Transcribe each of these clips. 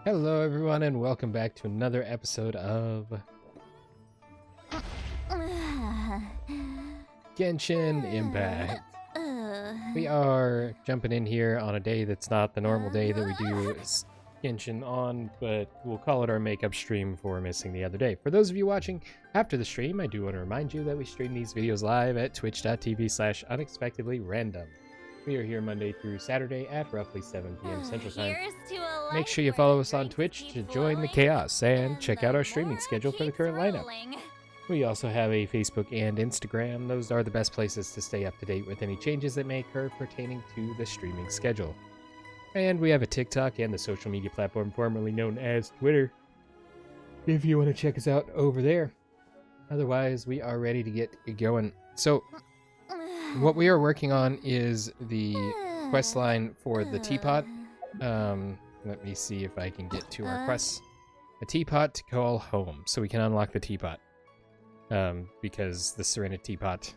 Hello everyone and welcome back to another episode of Genshin Impact. We are jumping in here on a day that's not the normal day that we do Genshin on, but we'll call it our makeup stream for missing the other day. For those of you watching after the stream, I do want to remind you that we stream these videos live at twitch.tv/unexpectedlyrandom. We are here Monday through Saturday at roughly 7 p.m. Central Time. Make sure you follow us on Twitch to join the chaos and check out our streaming schedule for the current lineup. We also have a Facebook and Instagram. Those are the best places to stay up to date with any changes that may occur pertaining to the streaming schedule. And we have a TikTok and the social media platform formerly known as Twitter, if you want to check us out over there. Otherwise, we are ready to get going. So, what we are working on is the quest line for the Teapot. Let me see if I can get to our quests. A teapot to call home, so we can unlock the teapot. Because the Serenity Teapot,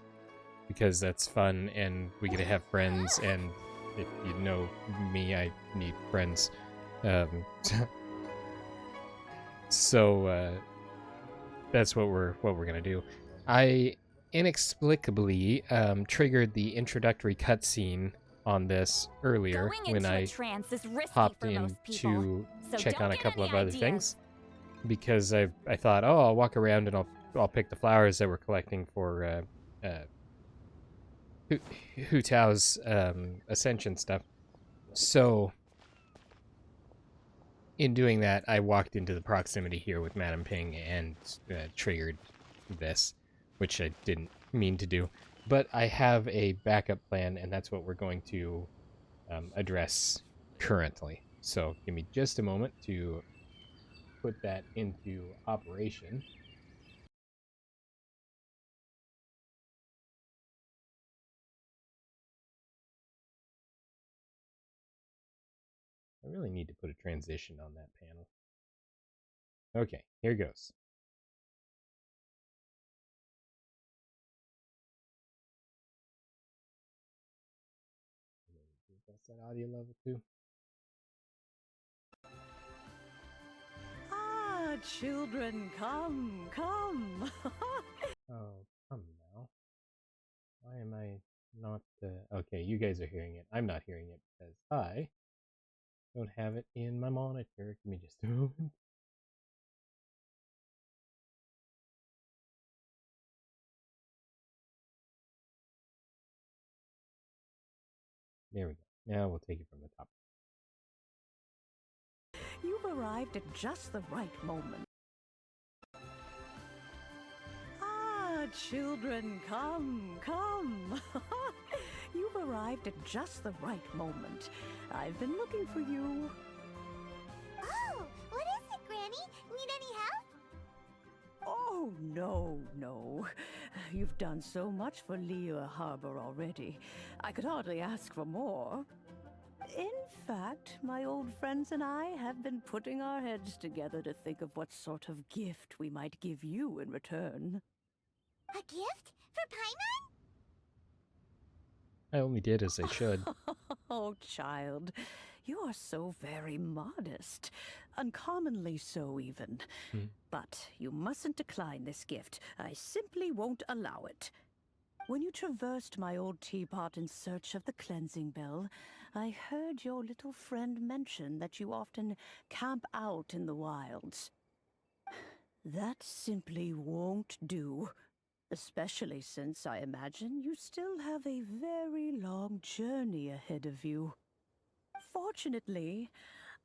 because that's fun, and we get to have friends, and if you know me, I need friends. So that's what we're gonna do. I inexplicably triggered the introductory cutscene on this earlier when I hopped in to check on a couple of other things, because I thought, oh, I'll walk around and I'll pick the flowers that we're collecting for Hu Tao's ascension stuff. So in doing that, I walked into the proximity here with Madam Ping and triggered this, which I didn't mean to do. But I have a backup plan, and that's what we're going to address currently. So give me just a moment to put that into operation. I really need to put a transition on that panel. Okay, here goes. That's that audio level too. Ah, children, come, come. Oh, come now. Why am I not... Okay, you guys are hearing it. I'm not hearing it because I don't have it in my monitor. Give me just a moment. There we go. Now we'll take it from the top. You've arrived at just the right moment. Ah, children, come, come. You've arrived at just the right moment. I've been looking for you. Oh, what is it, Granny? Need any help? Oh, no. You've done so much for Liyue Harbor already. I could hardly ask for more. In fact, my old friends and I have been putting our heads together to think of what sort of gift we might give you in return. A gift? For Paimon? I only did as I should. Oh, child, you are so very modest. Uncommonly so, even. But you mustn't decline this gift. I simply won't allow it. When you traversed my old teapot in search of the cleansing bell, I heard your little friend mention that you often camp out in the wilds. That simply won't do. Especially since I imagine you still have a very long journey ahead of you. Fortunately,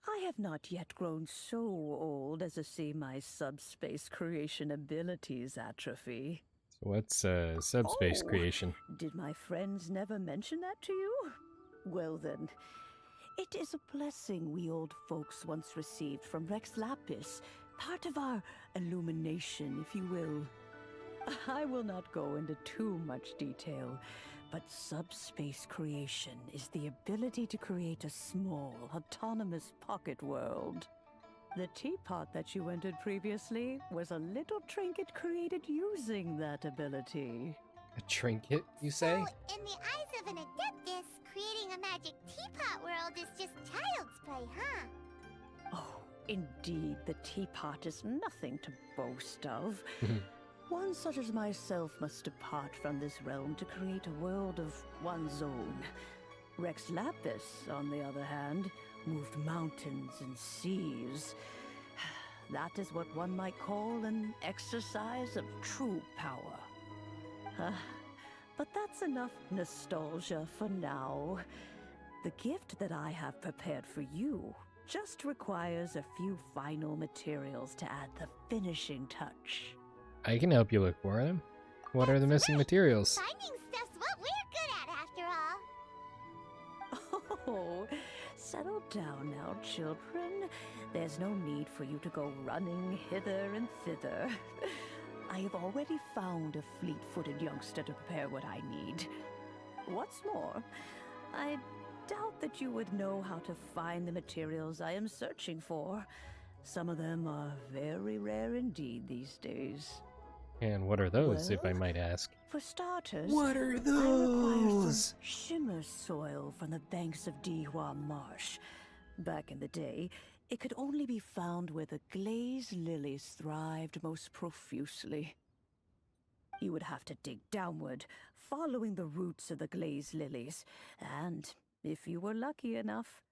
I have not yet grown so old as to see my subspace creation abilities atrophy. So what's subspace creation? Did my friends never mention that to you? Well then, it is a blessing we old folks once received from Rex Lapis, part of our illumination, if you will. I will not go into too much detail, but subspace creation is the ability to create a small, autonomous pocket world. The teapot that you entered previously was a little trinket created using that ability. A trinket, you say? So, in the eyes of an adeptus, creating a magic teapot world is just child's play, huh? Oh, Indeed, the Teapot is nothing to boast of. One such as myself must depart from this realm to create a world of one's own. Rex Lapis, on the other hand, moved mountains and seas. That is what one might call an exercise of true power. But that's enough nostalgia for now. The gift that I have prepared for you just requires a few final materials to add the finishing touch. I can help you look for them. What are the missing materials? Finding stuff's what we're good at, after all. Oh, settle down now, children. There's no need for you to go running hither and thither. I have already found a fleet-footed youngster to prepare what I need. What's more, I doubt that you would know how to find the materials I am searching for. Some of them are very rare indeed these days. And what are those, if I might ask? For starters, What are I require those? some shimmer soil from the banks of Dihua Marsh. Back in the day, it could only be found where the glazed lilies thrived most profusely. You would have to dig downward, following the roots of the glazed lilies, and if you were lucky enough,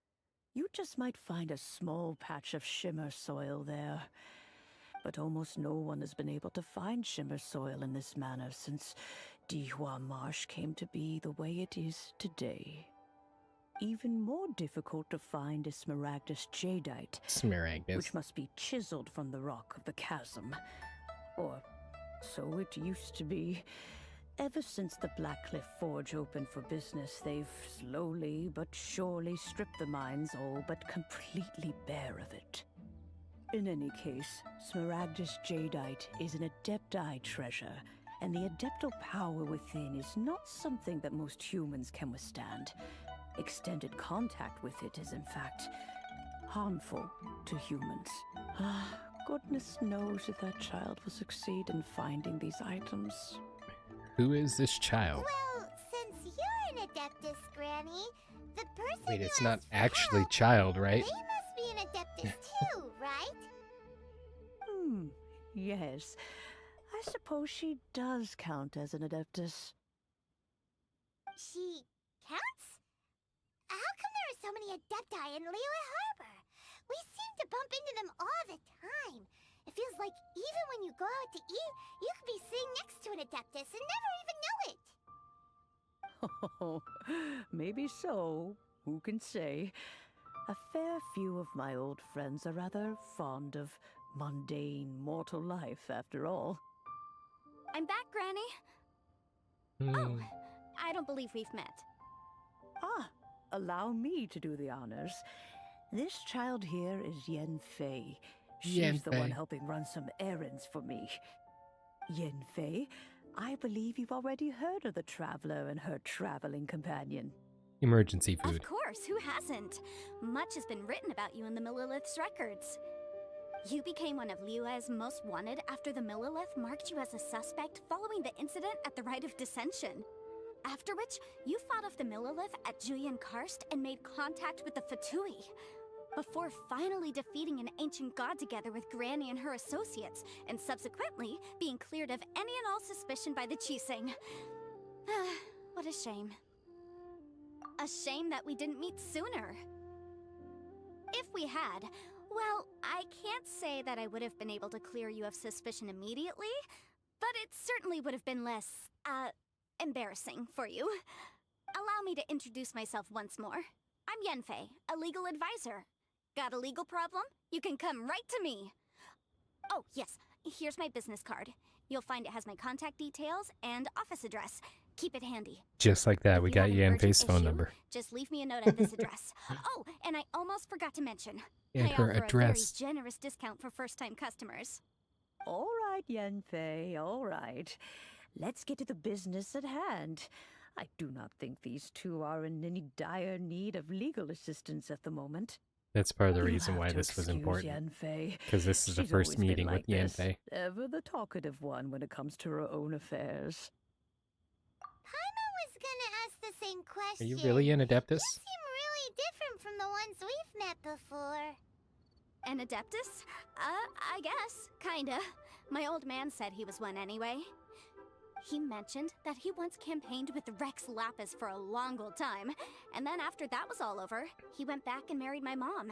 you just might find a small patch of shimmer soil there. But almost no one has been able to find shimmer soil in this manner since Dihua Marsh came to be the way it is today. Even more difficult to find is Smaragdus jadeite, Smaragdus. which must be chiseled from the rock of the chasm. Or so it used to be. Ever since the Blackcliff Forge opened for business, they've slowly but surely stripped the mines all but completely bare of it. In any case, Smaragdus jadeite is an Adepti treasure, and the Adeptal power within is not something that most humans can withstand. Extended contact with it is, in fact, harmful to humans. Goodness knows if that child will succeed in finding these items. Who is this child? Well, since you're an Adeptus, Granny, the person Wait, you it's not asked for actually help, child, right? they must be an Adeptus too, right? Yes. I suppose she does count as an Adeptus. She counts? How come there are so many Adepti in Liyue Harbor? We seem to bump into them all the time. It feels like even when you go out to eat, you could be sitting next to an Adeptus and never even know it. Oh, maybe so. Who can say? A fair few of my old friends are rather fond of mundane mortal life, after all. I'm back, Granny. Oh, I don't believe we've met. Allow me to do the honors. This child here is Yen Fei. Yen She's the Fei. one helping run some errands for me. Yen Fei, I believe you've already heard of the traveler and her traveling companion. Emergency food. Of course, who hasn't? Much has been written about you in the Millilith's records. You became one of Liyue's most wanted after the Millilith marked you as a suspect following the incident at the Rite of Dissension. After which, you fought off the Millilith at Julian Karst and made contact with the Fatui, before finally defeating an ancient god together with Granny and her associates, and subsequently being cleared of any and all suspicion by the Chiseng. What a shame. A shame that we didn't meet sooner. If we had, well, I can't say that I would have been able to clear you of suspicion immediately, but it certainly would have been less, embarrassing for you. Allow me to introduce myself once more. I'm Yenfei, a legal advisor. Got a legal problem? You can come right to me. Oh, yes, here's my business card. You'll find it has my contact details and office address. Keep it handy. Just like that, If we you got have an Yan urgent Fei's phone issue, number. Just leave me a note at this address. Oh, and I almost forgot to mention. And I her offer address. a very generous discount for first-time customers. All right, Yen Fei, all right. Let's get to the business at hand. I do not think these two are in any dire need of legal assistance at the moment. That's part of the You'll reason have why to this was excuse important. Yen Fei. Because this is the She's first always been meeting like with Yan this, Fei. ever the talkative one when it comes to her own affairs. Paimon was gonna ask the same Are question. you really an Adeptus? You seem really different from the ones we've met before. An Adeptus? I guess. Kinda. My old man said he was one anyway. He mentioned that he once campaigned with Rex Lapis for a long old time, and then after that was all over, he went back and married my mom.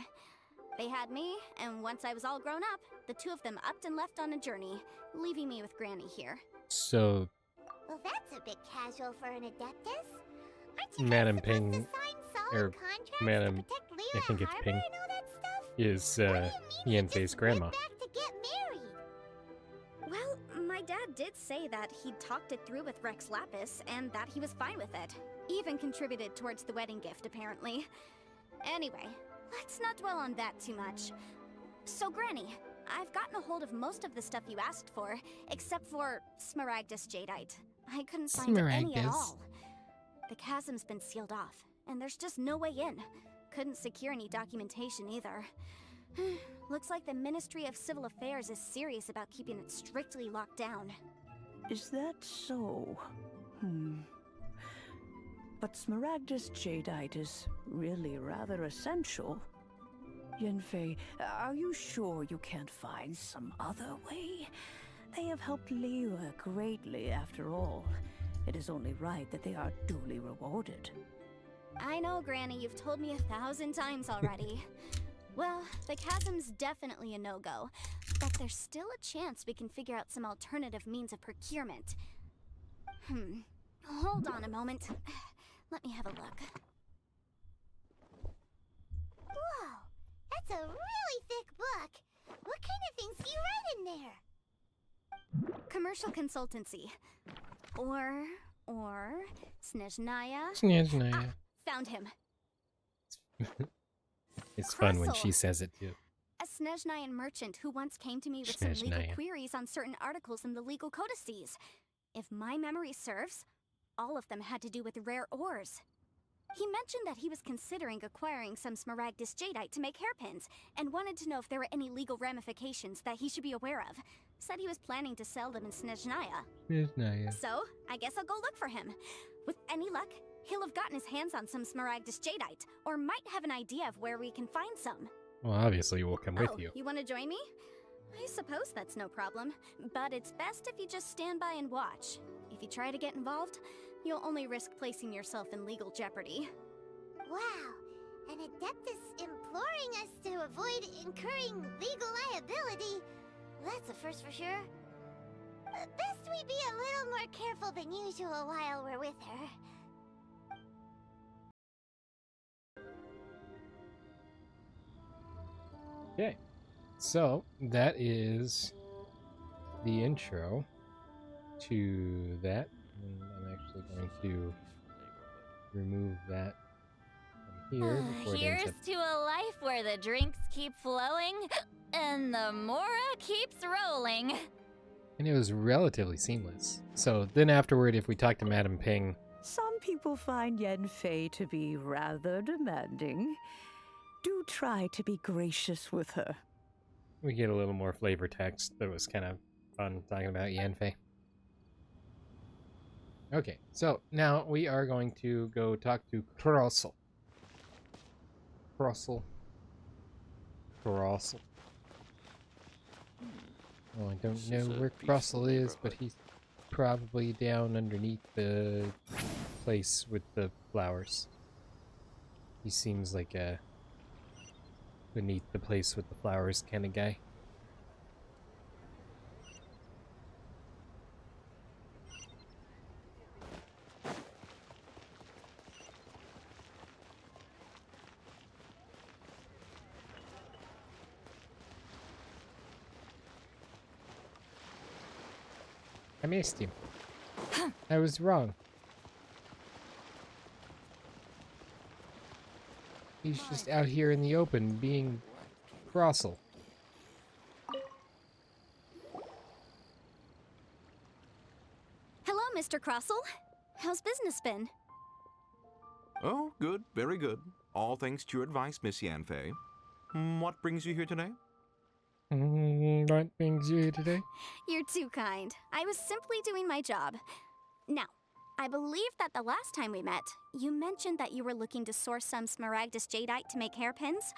They had me, and once I was all grown up, the two of them upped and left on a journey, leaving me with Granny here. So, Well, that's a bit casual for an Adeptus. Aren't you Madam guys supposed Ping, to sign solid or contracts Madam, to protect Leo I think it's Harbor Ping, and all that stuff? is What do you mean he Yanfei's just grandma. went back to get married? Well, my dad did say that he'd talked it through with Rex Lapis, and that he was fine with it. Even contributed towards the wedding gift, apparently. Anyway, let's not dwell on that too much. So, Granny, I've gotten a hold of most of the stuff you asked for, except for Smaragdus Jadeite. I couldn't find any at all. The chasm's been sealed off, and there's just no way in. Couldn't secure any documentation either. Looks like the Ministry of Civil Affairs is serious about keeping it strictly locked down. Is that so? But Smaragdus Jadeite is really rather essential. Yanfei, are you sure you can't find some other way? They have helped Liyue greatly, after all. It is only right that they are duly rewarded. I know, Granny, you've told me 1,000 times already. Well, the chasm's definitely a no-go, but there's still a chance we can figure out some alternative means of procurement. Hold on a moment. Let me have a look. Whoa, that's a really thick book. What kind of things do you write in there? Commercial consultancy. Or Snezhnaya. Snezhnaya. Found him. It's fun when Crystal. she says it too. A Snezhnayan merchant who once came to me with some legal Snezhnaya. queries on certain articles in the legal codices. If my memory serves, all of them had to do with rare ores. He mentioned that he was considering acquiring some Smaragdus Jadeite to make hairpins, and wanted to know if there were any legal ramifications that he should be aware of. Said he was planning to sell them in Snezhnaya. Snezhnaya. So, I guess I'll go look for him. With any luck, he'll have gotten his hands on some Smaragdus Jadeite, or might have an idea of where we can find some. Well, obviously we'll come with you. You want to join me? I suppose that's no problem, but it's best if you just stand by and watch. If you try to get involved, you'll only risk placing yourself in legal jeopardy. Wow, an Adeptus imploring us to avoid incurring legal liability. That's a first for sure. Best we be a little more careful than usual while we're with her. Okay, so that is the intro to that. And I'm actually going to remove that from here before it Here's ends up. to a life where the drinks keep flowing and the Mora keeps rolling. And it was relatively seamless. So then afterward, if we talk to Madam Ping, Some people find Yanfei to be rather demanding. Do try to be gracious with her. we get a little more flavor text. That was kind of fun talking about Yanfei. Okay, so now we are going to go talk to Crossel. Crossel. Crossel. Well, I don't know where Crossel is, but he's probably down underneath the place with the flowers. He seems like a beneath the place with the flowers kind of guy. I missed him. I was wrong. He's just out here in the open being Crossel. Hello, Mr. Crossel. How's business been? Oh, good, very good. All thanks to your advice, Miss Yanfei. What brings you here today? What brings you here today? You're too kind. I was simply doing my job. Now, I believe that the last time we met, you mentioned that you were looking to source some Smaragdus Jadeite to make hairpins.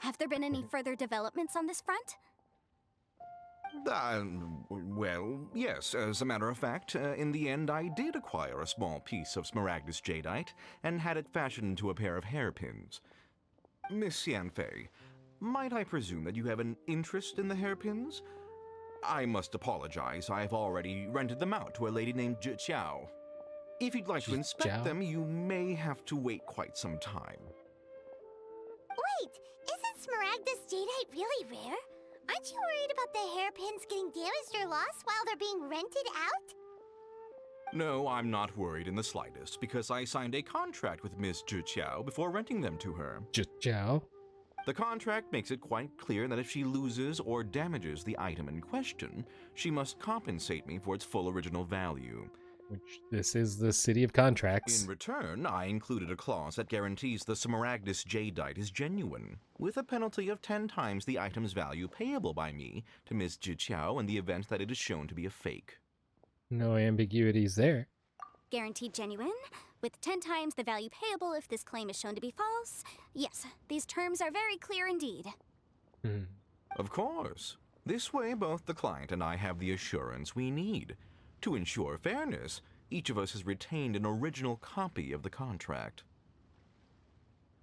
Have there been any further developments on this front? Well, yes. As a matter of fact, in the end, I did acquire a small piece of Smaragdus jadeite and had it fashioned into a pair of hairpins. Miss Yanfei, might I presume that you have an interest in the hairpins? I must apologize. I've already rented them out to a lady named Jiao. If you'd like to inspect them, you may have to wait quite some time. Wait, isn't Smaragdus jadeite really rare? Aren't you worried about the hairpins getting damaged or lost while they're being rented out? No, I'm not worried in the slightest, because I signed a contract with Miss Jiao before renting them to her. Jiao? The contract makes it quite clear that if she loses or damages the item in question, she must compensate me for its full original value. Which, this is the city of contracts. In return, I included a clause that guarantees the Smaragdus jadeite is genuine, with a penalty of 10 times the item's value payable by me to Miss Jiao in the event that it is shown to be a fake. No ambiguities there. Guaranteed genuine, with 10 times the value payable if this claim is shown to be false. Yes, these terms are very clear indeed. Of course. This way, both the client and I have the assurance we need. To ensure fairness, each of us has retained an original copy of the contract.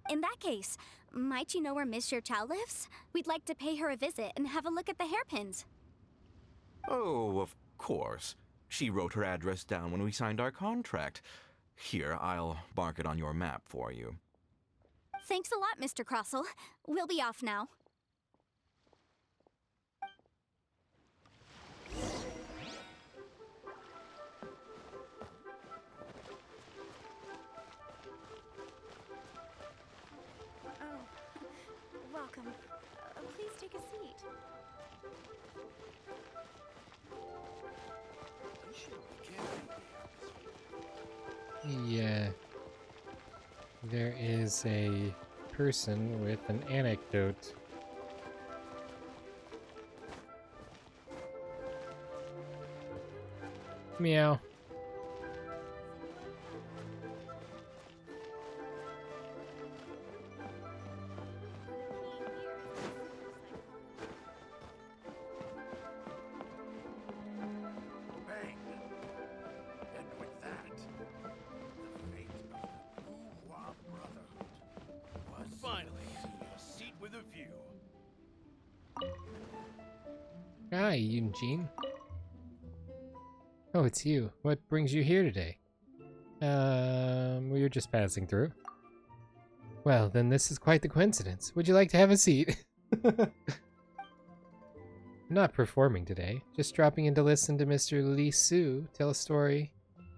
In that case, might you know where Miss Jiao lives? We'd like to pay her a visit and have a look at the hairpins. Oh, of course. She wrote her address down when we signed our contract. Here, I'll mark it on your map for you. Thanks a lot, Mr. Crossell. We'll be off now. Welcome. Please take a seat. Yeah. There is a person with an anecdote. Meow. Hi, Eugene. Oh, it's you. What brings you here today? We were just passing through. Well, then this is quite the coincidence. Would you like to have a seat? I'm not performing today. Just dropping in to listen to Mr. Li Su tell a story.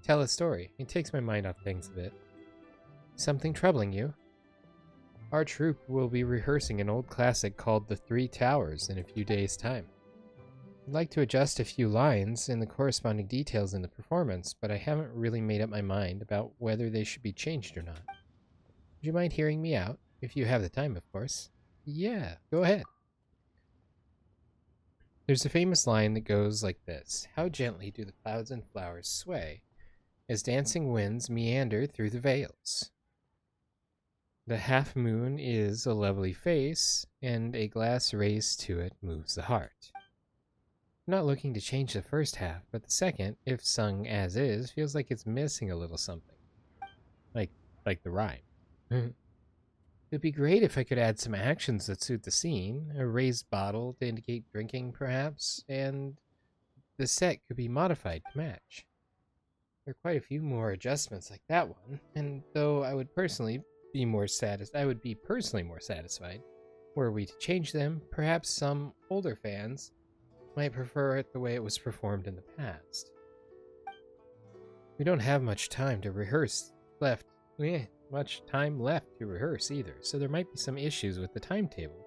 It takes my mind off things a bit. Something troubling you? Our troupe will be rehearsing an old classic called The Three Towers in a few days' time. I'd like to adjust a few lines and the corresponding details in the performance, but I haven't really made up my mind about whether they should be changed or not. Would you mind hearing me out? If you have the time, of course. Yeah, go ahead. There's a famous line that goes like this. How gently do the clouds and flowers sway as dancing winds meander through the vales. The half moon is a lovely face, and a glass raised to it moves the heart. I'm not looking to change the first half, but the second, if sung as is, feels like it's missing a little something. Like the rhyme. It'd be great if I could add some actions that suit the scene, a raised bottle to indicate drinking, perhaps, and the set could be modified to match. There are quite a few more adjustments like that one, and though I would personally be more satisfied were we to change them, perhaps some older fans might prefer it the way it was performed in the past. We don't have much time left to rehearse either, so there might be some issues with the timetable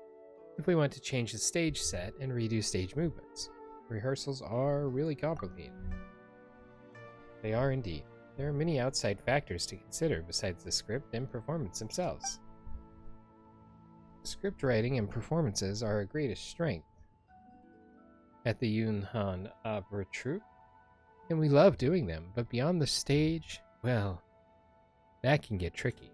if we want to change the stage set and redo stage movements. Rehearsals are really complicated. They are indeed. There are many outside factors to consider besides the script and performance themselves. Script writing and performances are our greatest strength at the Yunhan Opera Troupe, and we love doing them, but beyond the stage, well, that can get tricky.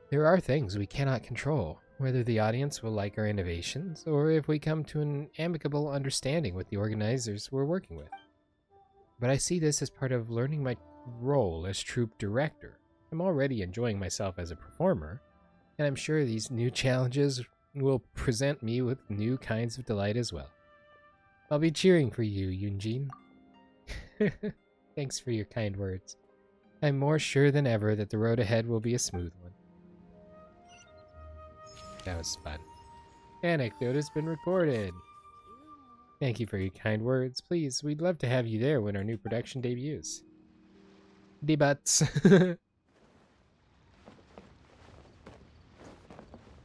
There are things we cannot control, whether the audience will like our innovations, or if we come to an amicable understanding with the organizers we're working with. But I see this as part of learning my role as troupe director. I'm already enjoying myself as a performer, and I'm sure these new challenges will present me with new kinds of delight as well. I'll be cheering for you, Yunjin. Thanks for your kind words. I'm more sure than ever that the road ahead will be a smooth one. That was fun. Anecdote has been recorded. Thank you for your kind words. Please, we'd love to have you there when our new production debuts. Debuts.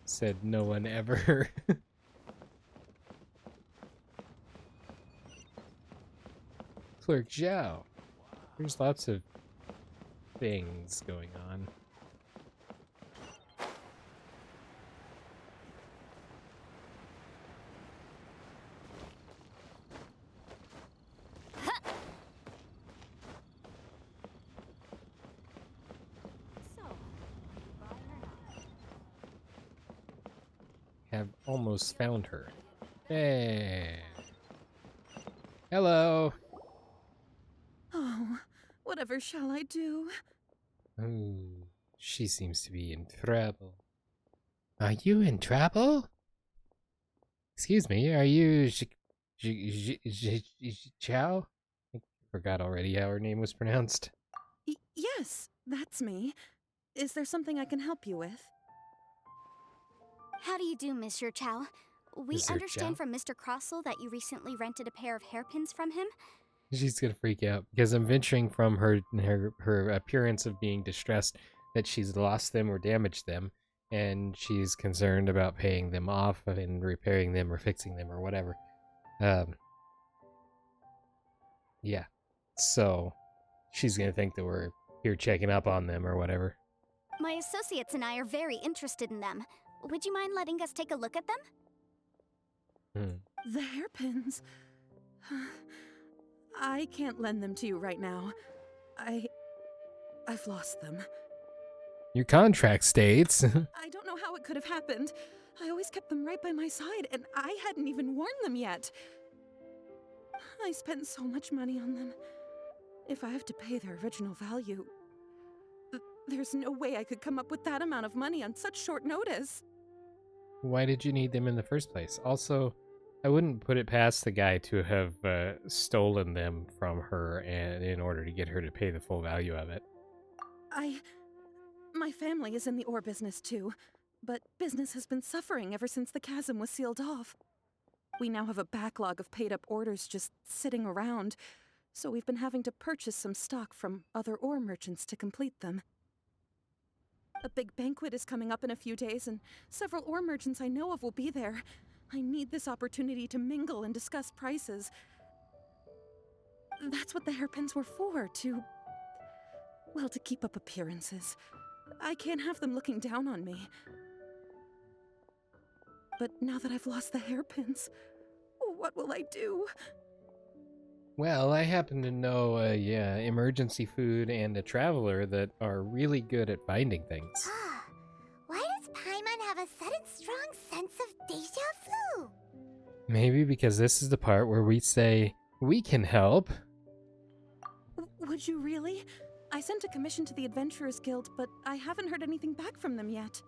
Said no one ever. Clerk Zhao. There's lots of things going on. Have almost found her. Hey. Hello. Oh, whatever shall I do? Oh, she seems to be in trouble. Are you in trouble? Excuse me, are you Chow? I forgot already how her name was pronounced. Yes, that's me. Is there something I can help you with? How do you do, Monsieur Chow? We Mr. understand Chow? from Mr. Crossell that you recently rented a pair of hairpins from him. She's gonna freak out because I'm venturing from her appearance of being distressed that she's lost them or damaged them, and she's concerned about paying them off and repairing them or fixing them or whatever. Yeah. So she's gonna think that we're here checking up on them or whatever. My associates and I are very interested in them. Would you mind letting us take a look at them? The hairpins. I can't lend them to you right now. I've lost them. Your contract states. I don't know how it could have happened. I always kept them right by my side, and I hadn't even worn them yet. I spent so much money on them. If I have to pay their original value, there's no way I could come up with that amount of money on such short notice. Why did you need them in the first place? Also, I wouldn't put it past the guy to have stolen them from her and in order to get her to pay the full value of it. My family is in the ore business too, but business has been suffering ever since the chasm was sealed off. We now have a backlog of paid-up orders just sitting around, so we've been having to purchase some stock from other ore merchants to complete them. A big banquet is coming up in a few days, and several ore merchants I know of will be there. I need this opportunity to mingle and discuss prices. That's what the hairpins were for, to keep up appearances. I can't have them looking down on me. But now that I've lost the hairpins, what will I do? Well, I happen to know emergency food and a traveler that are really good at finding things. Why does Paimon have a sudden strong sense of deja vu? Maybe because this is the part where we say, we can help. Would you really? I sent a commission to the Adventurers Guild, but I haven't heard anything back from them yet.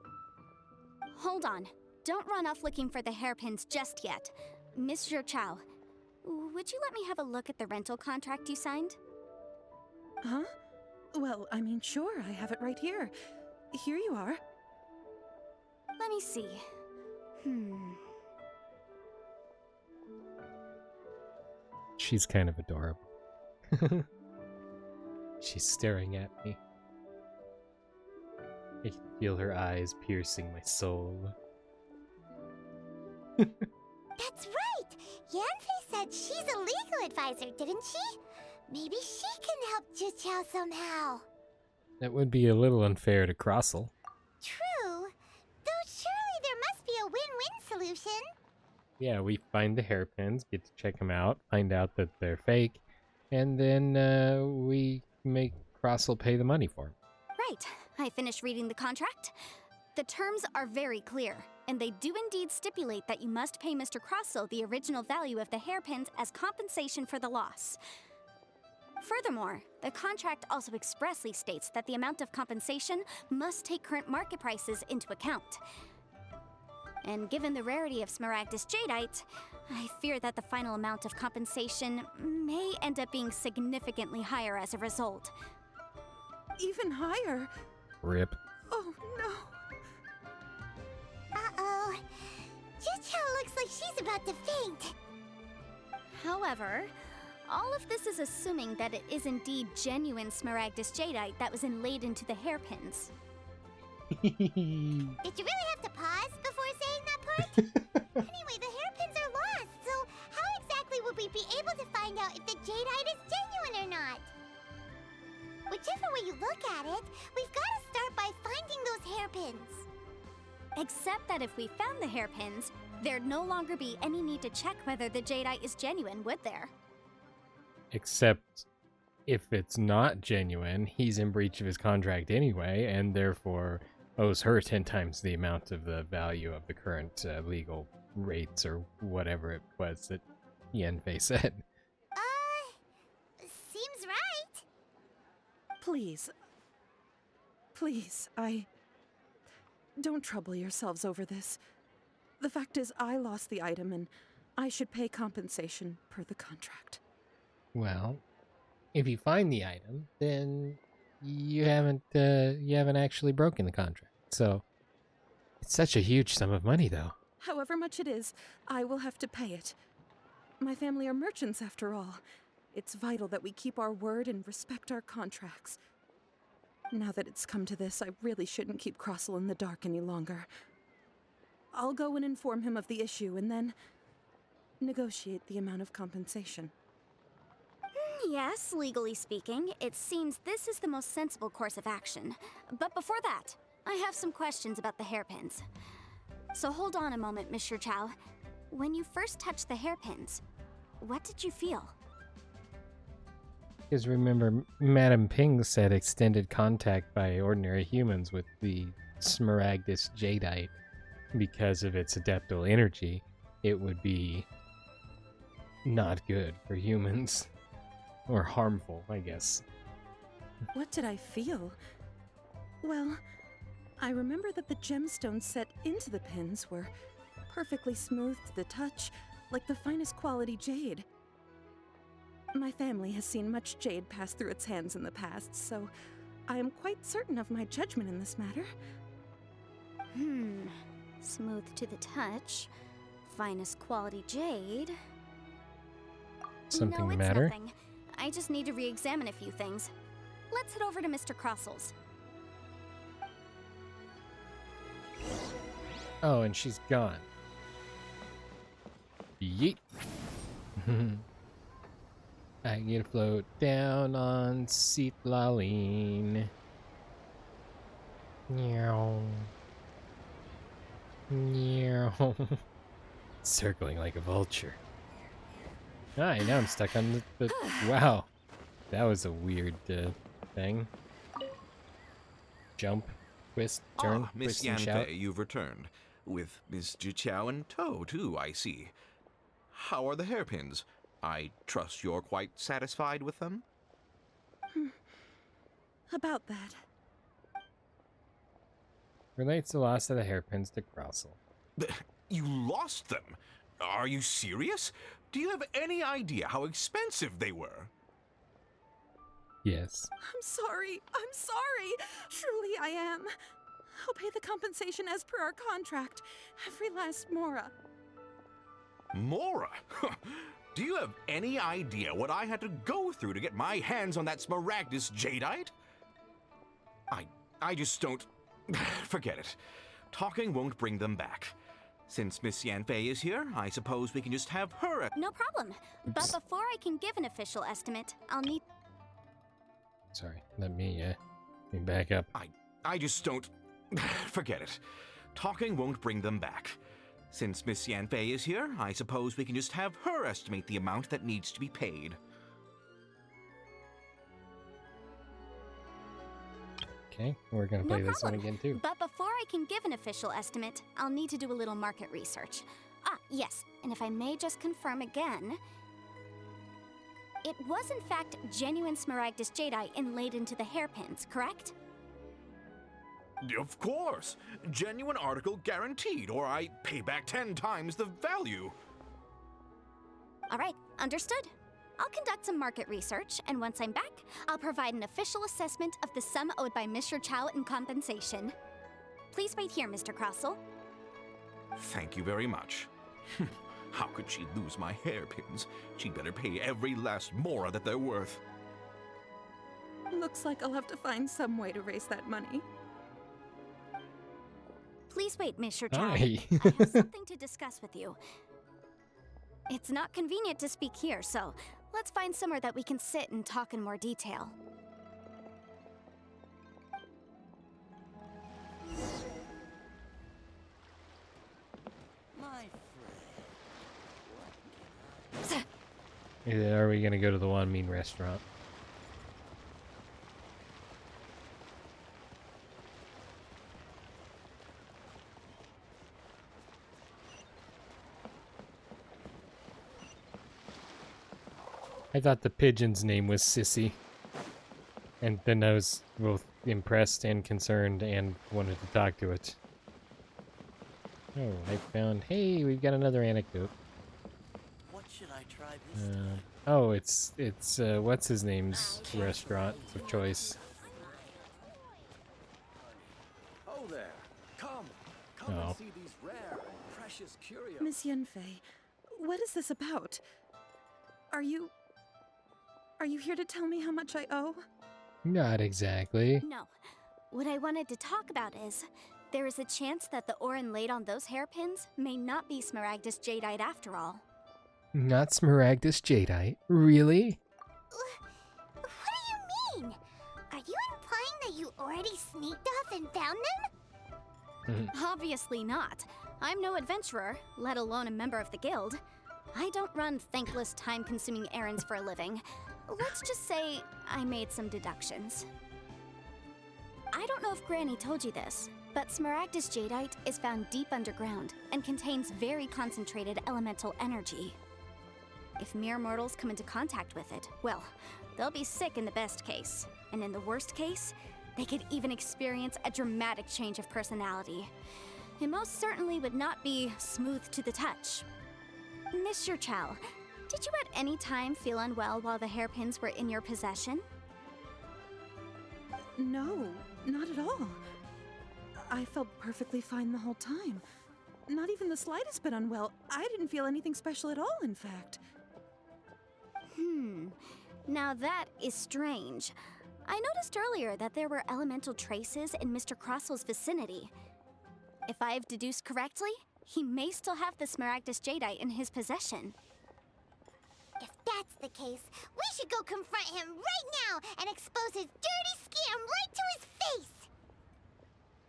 Hold on. Don't run off looking for the hairpins just yet. Mr. Chow, would you let me have a look at the rental contract you signed? Huh? Well, I mean, sure, I have it right here. Here you are. Let me see. She's kind of adorable. She's staring at me. I can feel her eyes piercing my soul. That's right! Yanfei said she's a legal advisor, didn't she? Maybe she can help Juqiao somehow. That would be a little unfair to Crossell. True. Though surely there must be a win-win solution. Yeah, we find the hairpins, get to check them out, find out that they're fake, and then we make Crossell pay the money for them. Right. I finished reading the contract. The terms are very clear. and they do indeed stipulate that you must pay Mr. Crossell the original value of the hairpins as compensation for the loss. Furthermore, the contract also expressly states that the amount of compensation must take current market prices into account. And given the rarity of Smaragdus Jadeite, I fear that the final amount of compensation may end up being significantly higher as a result. Even higher? Rip. Oh, no. Uh-oh. Juchao looks like she's about to faint. However, all of this is assuming that it is indeed genuine Smaragdus Jadeite that was inlaid into the hairpins. Did you really have to pause before saying that part? Anyway, the hairpins are lost, so how exactly would we be able to find out if the jadeite is genuine or not? Whichever way you look at it, we've got to start by finding those hairpins. Except that if we found the hairpins, there'd no longer be any need to check whether the jadeite is genuine, would there? Except if it's not genuine, he's in breach of his contract anyway, and therefore owes her 10 times the amount of the value of the current legal rates or whatever it was that Yanfei said. Seems right. Please. Please, Don't trouble yourselves over this. The fact is, I lost the item, and I should pay compensation per the contract. Well, if you find the item, then you haven't actually broken the contract. So it's such a huge sum of money, though. However much it is, I will have to pay it. My family are merchants, after all. It's vital that we keep our word and respect our contracts. Now that it's come to this, I really shouldn't keep Crossell in the dark any longer. I'll go and inform him of the issue and then negotiate the amount of compensation. Yes, legally speaking, it seems this is the most sensible course of action. But before that, I have some questions about the hairpins. So hold on a moment, Miss Chow. When you first touched the hairpins, what did you feel? Because remember, Madame Ping said extended contact by ordinary humans with the Smaragdus Jadeite, because of its adeptal energy, it would be not good for humans. Or harmful, I guess. What did I feel? Well, I remember that the gemstones set into the pins were perfectly smooth to the touch, like the finest quality jade. My family has seen much jade pass through its hands in the past, so I am quite certain of my judgment in this matter. Smooth to the touch, finest quality jade. Something no, it's matter? Nothing. I just need to re-examine a few things. Let's head over to Mr. Crossell's. Oh, and she's gone. Yeet. I get to float down on Citlaline. Meow. Meow. Circling like a vulture. Hi, now I'm stuck on the wow. That was a weird thing. Jump, twist, turn, Miss twist and shout. Yanfei, you've returned. With Miss Juchao in tow, too, I see. How are the hairpins? I trust you're quite satisfied with them? About that. Relates the loss of the hairpins to Crossell. You lost them? Are you serious? Do you have any idea how expensive they were? Yes. I'm sorry. Truly I am. I'll pay the compensation as per our contract. Every last mora. Mora? Do you have any idea what I had to go through to get my hands on that Smaragdus Jadeite? I just don't... Forget it. Talking won't bring them back. Since Miss Yanfei is here, I suppose we can just have her... No problem. But before I can give an official estimate, I'll need... Sorry, let me back up. I just don't... Forget it. Talking won't bring them back. Since Miss Yanfei is here, I suppose we can just have her estimate the amount that needs to be paid. Okay, we're gonna play this one again too. But before I can give an official estimate, I'll need to do a little market research. Ah, yes, and if I may just confirm again, it was in fact genuine Smaragdus Jadeite inlaid into the hairpins, correct? Of course! Genuine article guaranteed, or I pay back 10 times the value. All right, understood. I'll conduct some market research, and once I'm back, I'll provide an official assessment of the sum owed by Mr. Chow in compensation. Please wait here, Mr. Crossell. Thank you very much. How could she lose my hairpins? She'd better pay every last mora that they're worth. Looks like I'll have to find some way to raise that money. Please wait, Mr. Chow. Hi. I have something to discuss with you. It's not convenient to speak here, so let's find somewhere that we can sit and talk in more detail. My Are we gonna go to the one mean restaurant? I thought the pigeon's name was Sissy. And then I was both impressed and concerned and wanted to talk to it. Oh, I found... Hey, we've got another anecdote. What should I try this time? Oh, it's what's his name's restaurant of choice. Oh there! Come Oh. and see these rare, precious curios. Miss Yanfei, what is this about? Are you here to tell me how much I owe? Not exactly. No. What I wanted to talk about is, there is a chance that the ore inlaid on those hairpins may not be Smaragdus Jadeite after all. Not Smaragdus Jadeite? Really? What do you mean? Are you implying that you already sneaked off and found them? Obviously not. I'm no adventurer, let alone a member of the guild. I don't run thankless, time-consuming errands for a living. Let's just say I made some deductions. I don't know if Granny told you this, but Smaragdus Jadeite is found deep underground and contains very concentrated elemental energy. If mere mortals come into contact with it, well, they'll be sick in the best case. And in the worst case, they could even experience a dramatic change of personality. It most certainly would not be smooth to the touch. Mr. Chow, did you at any time feel unwell while the hairpins were in your possession? No, not at all. I felt perfectly fine the whole time. Not even the slightest bit unwell. I didn't feel anything special at all, in fact. Now that is strange. I noticed earlier that there were elemental traces in Mr. Crossell's vicinity. If I've deduced correctly, he may still have the Smaragdus Jadeite in his possession. If that's the case, we should go confront him right now and expose his dirty scam right to his face!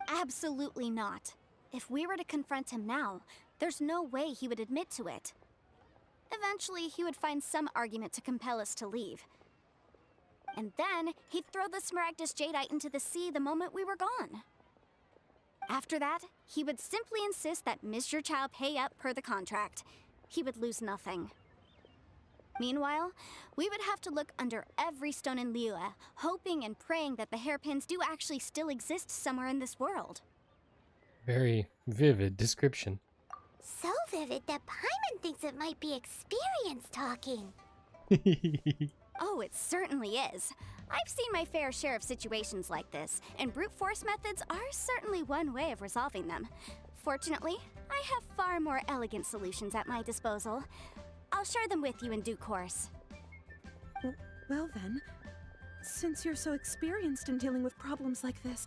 Absolutely not. If we were to confront him now, there's no way he would admit to it. Eventually, he would find some argument to compel us to leave. And then, he'd throw the Smaragdus Jadeite into the sea the moment we were gone. After that, he would simply insist that Mr. Chow pay up per the contract. He would lose nothing. Meanwhile, we would have to look under every stone in Liyue, hoping and praying that the hairpins do actually still exist somewhere in this world. Very vivid description. So vivid that Paimon thinks it might be experience talking. Oh, it certainly is. I've seen my fair share of situations like this, and brute force methods are certainly one way of resolving them. Fortunately, I have far more elegant solutions at my disposal. I'll share them with you in due course. Well then, since you're so experienced in dealing with problems like this,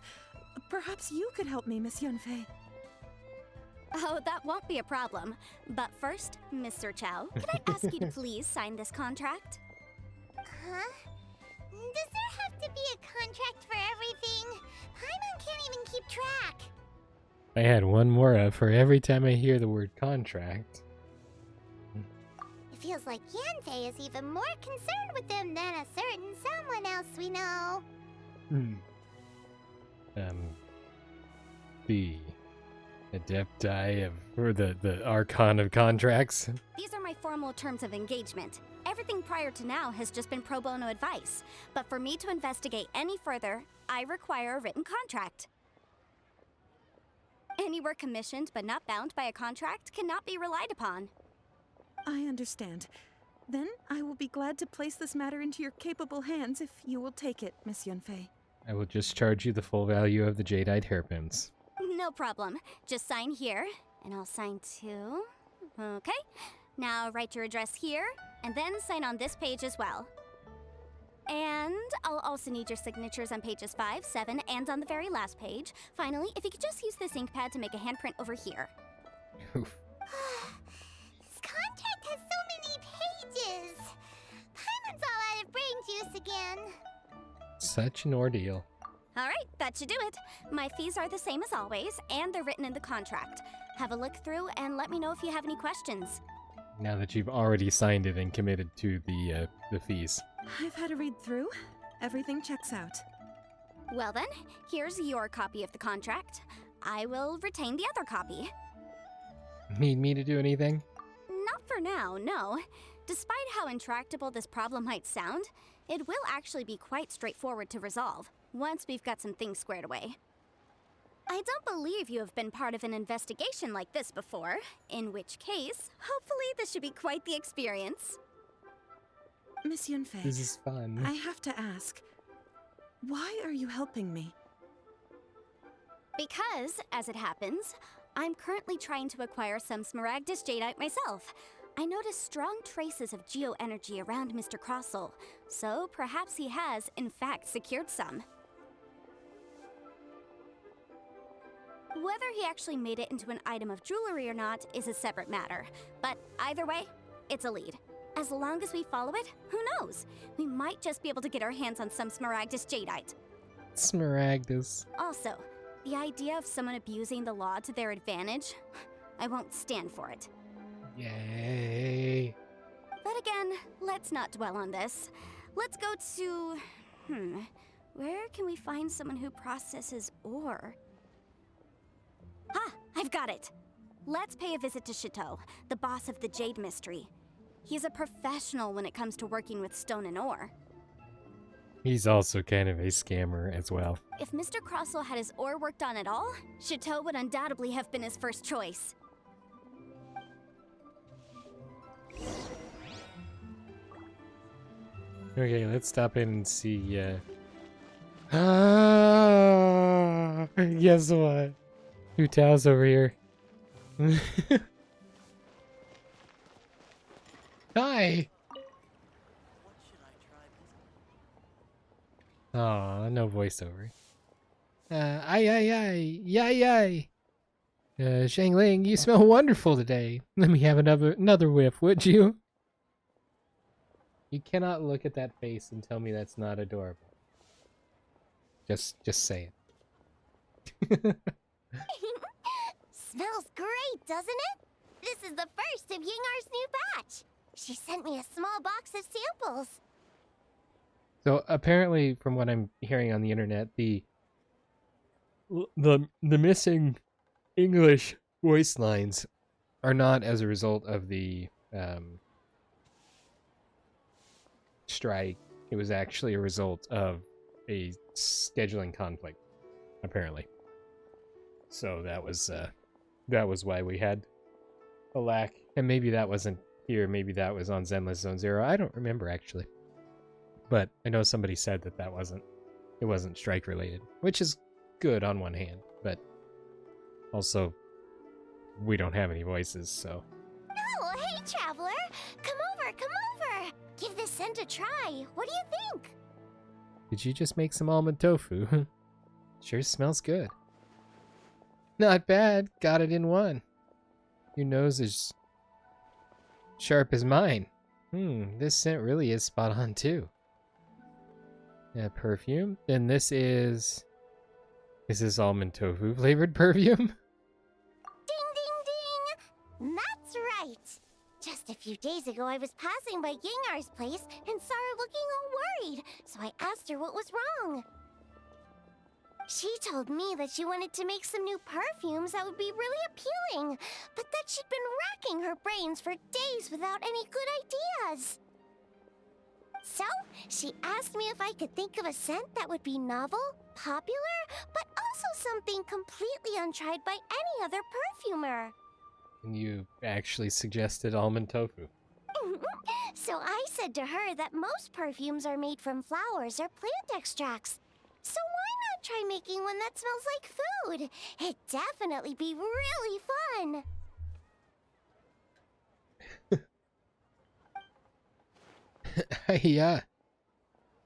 perhaps you could help me, Miss Yanfei. Oh, that won't be a problem. But first, Mr. Chow, could I ask you to please sign this contract? Huh? Does there have to be a contract for everything? Paimon can't even keep track. I had one more for every time I hear the word contract. It feels like Yanfei is even more concerned with them than a certain someone else we know. the Adepti of, or the Archon of contracts. These are my formal terms of engagement. Everything prior to now has just been pro bono advice. But for me to investigate any further, I require a written contract. Any work commissioned but not bound by a contract cannot be relied upon. I understand. Then I will be glad to place this matter into your capable hands if you will take it, Miss Yunfei. I will just charge you the full value of the jadeite hairpins. No problem. Just sign here, and I'll sign too. Okay. Now write your address here, and then sign on this page as well. And I'll also need your signatures on pages 5, 7, and on the very last page. Finally, if you could just use this ink pad to make a handprint over here. Oof. This contract has so many pages. Paimon's all out of brain juice again. Such an ordeal. Alright, that should do it. My fees are the same as always, and they're written in the contract. Have a look through and let me know if you have any questions. Now that you've already signed it and committed to the fees. I've had a read through. Everything checks out. Well then, here's your copy of the contract. I will retain the other copy. Need me to do anything? Not for now, no. Despite how intractable this problem might sound, it will actually be quite straightforward to resolve, once we've got some things squared away. I don't believe you have been part of an investigation like this before, in which case, hopefully this should be quite the experience. Miss Yunfei, This is fun. I have to ask, why are you helping me? Because, as it happens, I'm currently trying to acquire some Smaragdus Jadeite myself. I noticed strong traces of geoenergy around Mr. Crossel, so perhaps he has, in fact, secured some. Whether he actually made it into an item of jewelry or not is a separate matter, but either way, it's a lead. As long as we follow it, who knows? We might just be able to get our hands on some Smaragdus Jadeite. Smaragdus. Also, the idea of someone abusing the law to their advantage, I won't stand for it. Yay. But again, let's not dwell on this. Let's go to... where can we find someone who processes ore? Ah, I've got it! Let's pay a visit to Chateau, the boss of the Jade Mystery. He's a professional when it comes to working with stone and ore. He's also kind of a scammer as well. If Mr. Crossel had his ore worked on at all, Chateau would undoubtedly have been his first choice. Okay, let's stop in and see, guess what? Hu Tao's over here. Hi! What should I try this? Aw, no voiceover. Yay. Shangling, you smell wonderful today. Let me have another whiff, would you? You cannot look at that face and tell me that's not adorable. Just say it. Smells great, doesn't it? This is the first of Yingar's new batch. She sent me a small box of samples. So apparently, from what I'm hearing on the internet, the missing English voice lines are not as a result of the strike. It was actually a result of a scheduling conflict, apparently. So that was why we had a lack. And maybe that wasn't here. Maybe that was on Zenless Zone Zero. I don't remember actually. But I know somebody said that it wasn't strike related, which is good on one hand, but also we don't have any voices, so. Oh, hey, traveler! Come over! Give this scent a try. What do you think? Did you just make some almond tofu? Sure smells good. Not bad. Got it in one. Your nose is sharp as mine. This scent really is spot on too. Perfume. Then this is almond tofu flavored perfume. Ding, ding, ding! That's right. Just a few days ago, I was passing by Yingar's place and saw her looking all worried, so I asked her what was wrong. She told me that she wanted to make some new perfumes that would be really appealing, but that she'd been racking her brains for days without any good ideas. So, she asked me if I could think of a scent that would be novel, popular, but also something completely untried by any other perfumer. And you actually suggested almond tofu. So I said to her that most perfumes are made from flowers or plant extracts. So why not try making one that smells like food? It'd definitely be really fun. Yeah,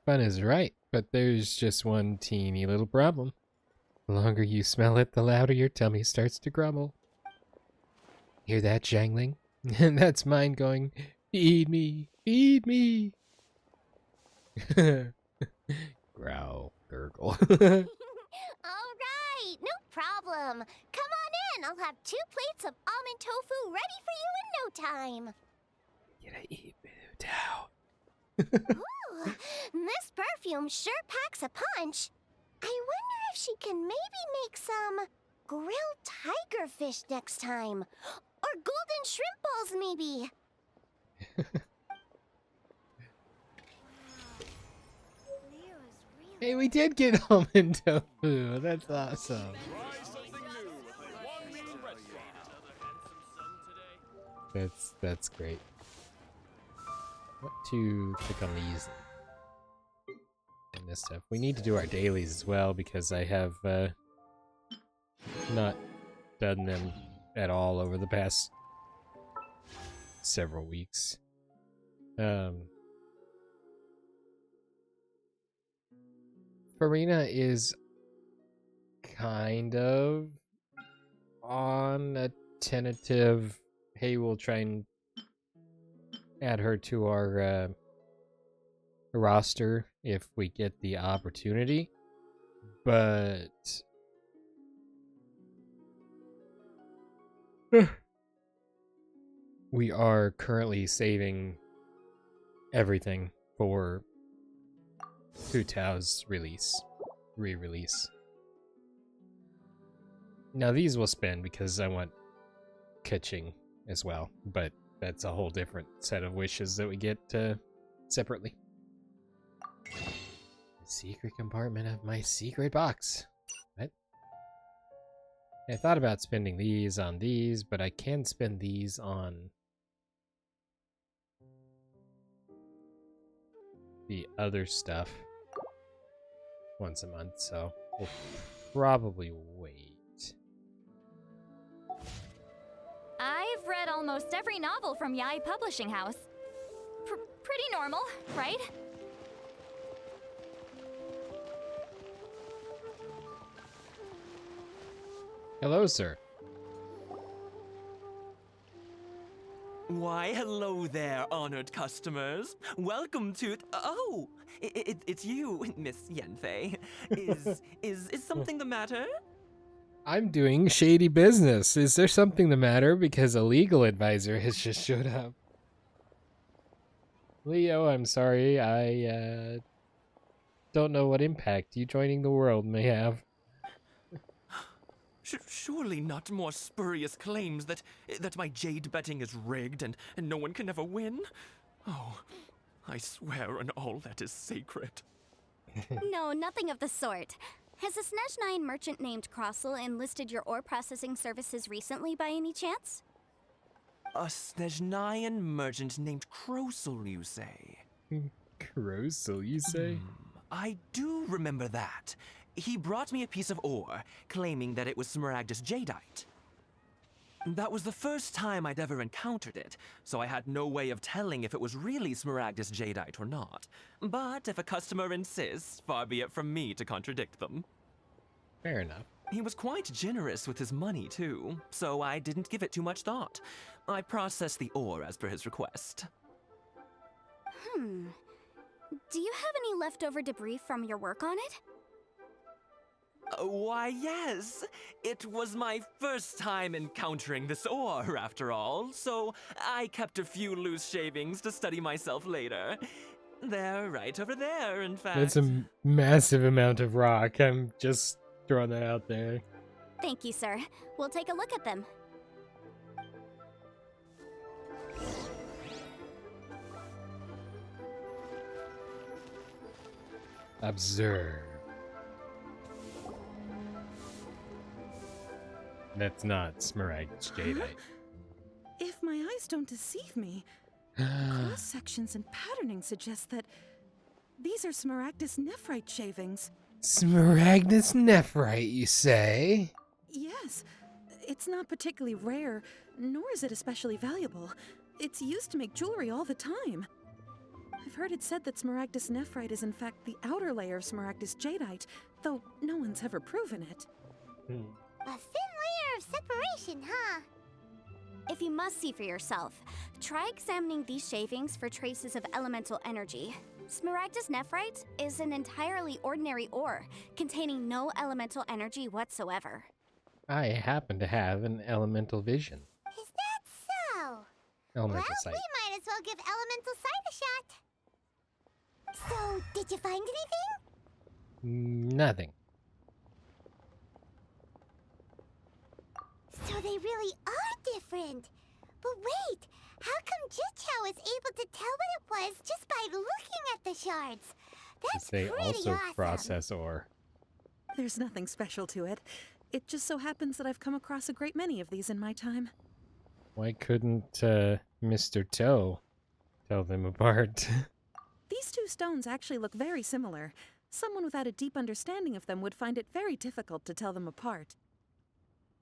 fun is right, but there's just one teeny little problem. The longer you smell it, the louder your tummy starts to grumble. Hear that, Zhangling? And that's mine going, feed me, feed me. Growl, gurgle. All right, no problem. Come on in. I'll have 2 plates of almond tofu ready for you in no time. Gonna eat Boo Tao. Ooh, this perfume sure packs a punch. I wonder if she can maybe make some grilled tiger fish next time. Or golden shrimp balls, maybe. Hey, we did get almond tofu. That's awesome. That's great. What to click on these and this stuff. We need to do our dailies as well because I have not done them at all over the past several weeks. Farina is kind of on a tentative, hey, we'll try and add her to our roster if we get the opportunity, but we are currently saving everything for Hu Tao's re-release. Now these will spend because I want Kaching as well, but that's a whole different set of wishes that we get separately. The secret compartment of my secret box. What? I thought about spending these on these, but I can spend these on the other stuff once a month, so we'll probably wait. I've read almost every novel from Yai Publishing House. Pretty normal, right? Hello, sir. Why, hello there, honored customers. Welcome to... Oh, it's you, Miss Yanfei. Is something the matter? I'm doing shady business. Is there something the matter? Because a legal advisor has just showed up. Leo, I'm sorry. I don't know what impact you joining the world may have. Surely not more spurious claims that my jade betting is rigged and no one can ever win? Oh, I swear on all that is sacred. No, nothing of the sort. Has a Snezhnine merchant named Crossel enlisted your ore processing services recently by any chance? A Snezhnine merchant named Crossel, you say? Crossel, you say? I do remember that. He brought me a piece of ore, claiming that it was Smaragdus jadeite. That was the first time I'd ever encountered it, so I had no way of telling if it was really Smaragdus jadeite or not. But if a customer insists, far be it from me to contradict them. Fair enough. He was quite generous with his money, too, so I didn't give it too much thought. I processed the ore as per his request. Do you have any leftover debris from your work on it? Why, yes. It was my first time encountering this ore, after all, so I kept a few loose shavings to study myself later. They're right over there, in fact. That's a massive amount of rock. I'm just Throwing that out there. Thank you, sir. We'll take a look at them. Observe. That's not Smaragdus Jadeite. If my eyes don't deceive me, cross sections and patterning suggest that these are Smaragdus nephrite shavings. Smaragdus nephrite, you say? Yes, it's not particularly rare, nor is it especially valuable. It's used to make jewelry all the time. I've heard it said that Smaragdus nephrite is in fact the outer layer of Smaragdus Jadeite, though no one's ever proven it. A thin layer of separation, huh? If you must see for yourself, try examining these shavings for traces of elemental energy. Smaragdus nephrite is an entirely ordinary ore, containing no elemental energy whatsoever. I happen to have an elemental vision. Is that so? Elemental Well, sight. we might as well give elemental sight a shot. So, did you find anything? Nothing. So they really are different. But wait, how come Jichao was able to tell what it was just by looking at the shards? That's They pretty also awesome. process ore. There's nothing special to it. It just so happens that I've come across a great many of these in my time. Why couldn't Mr. Toe tell them apart? These two stones actually look very similar. Someone without a deep understanding of them would find it very difficult to tell them apart.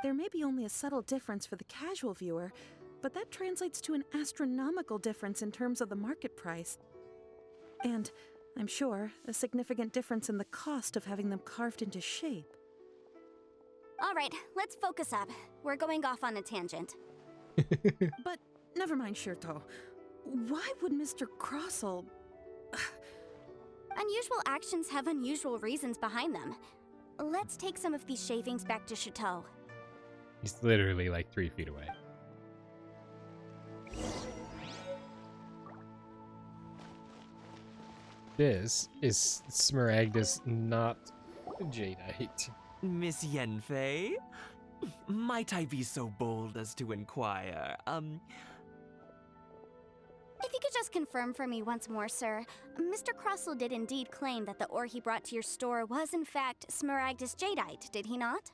There may be only a subtle difference for the casual viewer, but that translates to an astronomical difference in terms of the market price. And, I'm sure, a significant difference in the cost of having them carved into shape. All right, let's focus up. We're going off on a tangent. But, never mind, Shirto. Why would Mr. Crossell... Unusual actions have unusual reasons behind them. Let's take some of these shavings back to Chateau. He's literally like 3 feet away. This is Smaragdus, not Jadeite. Miss Yanfei? Might I be so bold as to inquire, If you could just confirm for me once more, sir. Mr. Crossell did indeed claim that the ore he brought to your store was in fact Smaragdus Jadeite, did he not?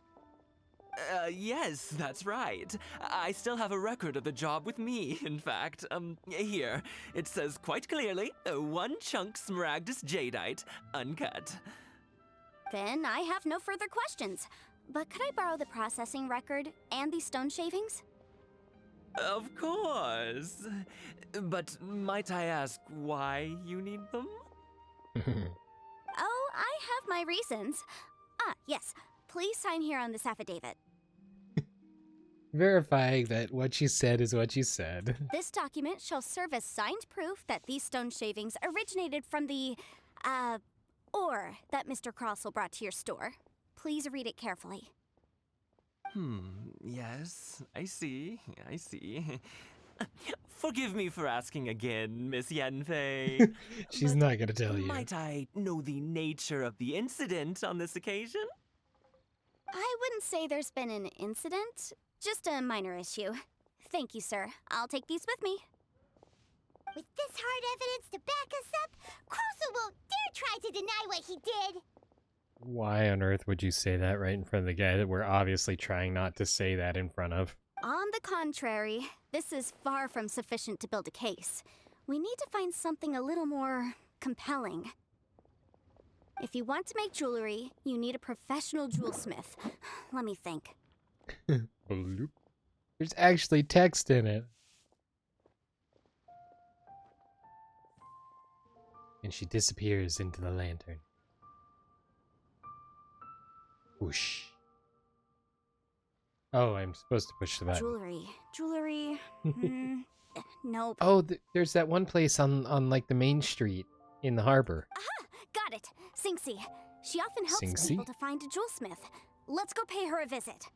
Yes, that's right. I still have a record of the job with me, in fact. Here. It says quite clearly, 1 chunk Smaragdus Jadeite, uncut. Then I have no further questions. But could I borrow the processing record and these stone shavings? Of course. But might I ask why you need them? Oh, I have my reasons. Ah, yes. Please sign here on this affidavit. Verifying that what you said is what you said. This document shall serve as signed proof that these stone shavings originated from the, ore that Mr. Crossell brought to your store. Please read it carefully. Yes, I see. Forgive me for asking again, Miss Yanfei. She's but not gonna tell you. Might I know the nature of the incident on this occasion? I wouldn't say there's been an incident, just a minor issue. Thank you, sir. I'll take these with me. With this hard evidence to back us up, Crossell won't dare try to deny what he did. Why on earth would you say that right in front of the guy that we're obviously trying not to say that in front of? On the contrary, this is far from sufficient to build a case. We need to find something a little more compelling. If you want to make jewelry, you need a professional jewelsmith. Let me think. Bloop. There's actually text in it. And she disappears into the lantern. Whoosh. Oh, I'm supposed to push the button. Jewelry. Nope. Oh, there's that one place on like the main street in the harbor. Aha! Got it. Singxi. She often helps Singxi? people to find a jewelsmith. Let's go pay her a visit.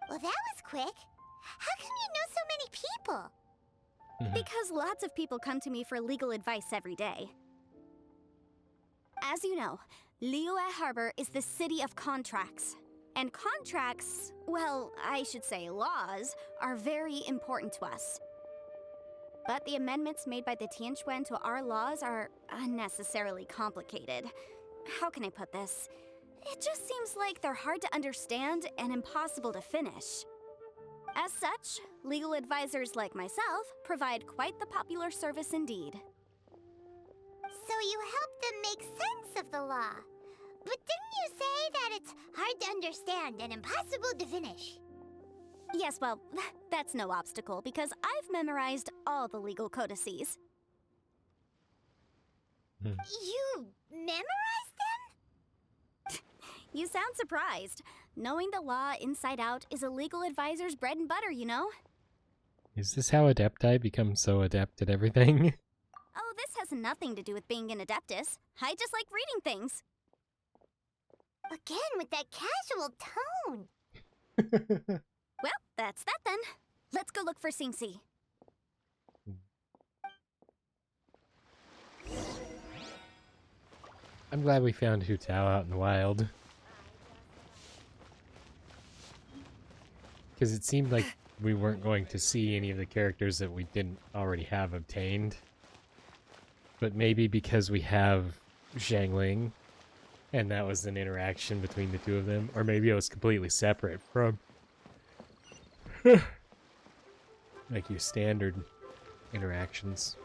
Well, that was quick. How come you know so many people? Because lots of people come to me for legal advice every day. As you know, Liyue Harbor is the city of contracts. And contracts, well, I should say laws, are very important to us. But the amendments made by the Tianquan to our laws are unnecessarily complicated. How can I put this? It just seems like they're hard to understand and impossible to finish. As such, legal advisors like myself provide quite the popular service indeed. So you help them make sense of the law. But didn't you say that it's hard to understand and impossible to finish? Yes, well, that's no obstacle because I've memorized all the legal codices. You memorized them? You sound surprised. Knowing the law inside out is a legal advisor's bread and butter, you know? Is this how Adepti become so adept at everything? Oh, this has nothing to do with being an Adeptus. I just like reading things. Again, with that casual tone. Well, that's that then. Let's go look for Singsi. I'm glad we found Hu Tao out in the wild. Because it seemed like we weren't going to see any of the characters that we didn't already have obtained. But maybe because we have Zhangling, and that was an interaction between the two of them, or maybe it was completely separate from like your standard interactions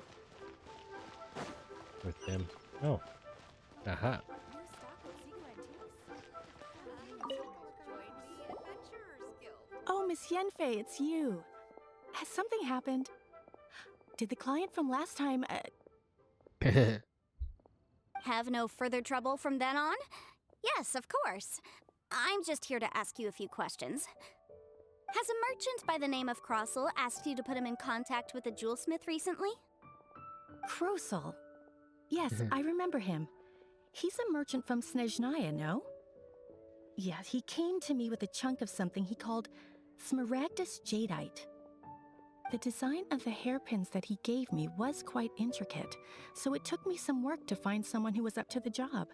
with them. Oh. Aha. Oh, Miss Yanfei, it's you. Has something happened? Did the client from last time, Have no further trouble from then on? Yes, of course. I'm just here to ask you a few questions. Has a merchant by the name of Crossel asked you to put him in contact with a jewelsmith recently? Krosel? Yes, I remember him. He's a merchant from Snezhnaya, no? Yeah, he came to me with a chunk of something he called Smaragdus Jadeite. The design of the hairpins that he gave me was quite intricate, so it took me some work to find someone who was up to the job.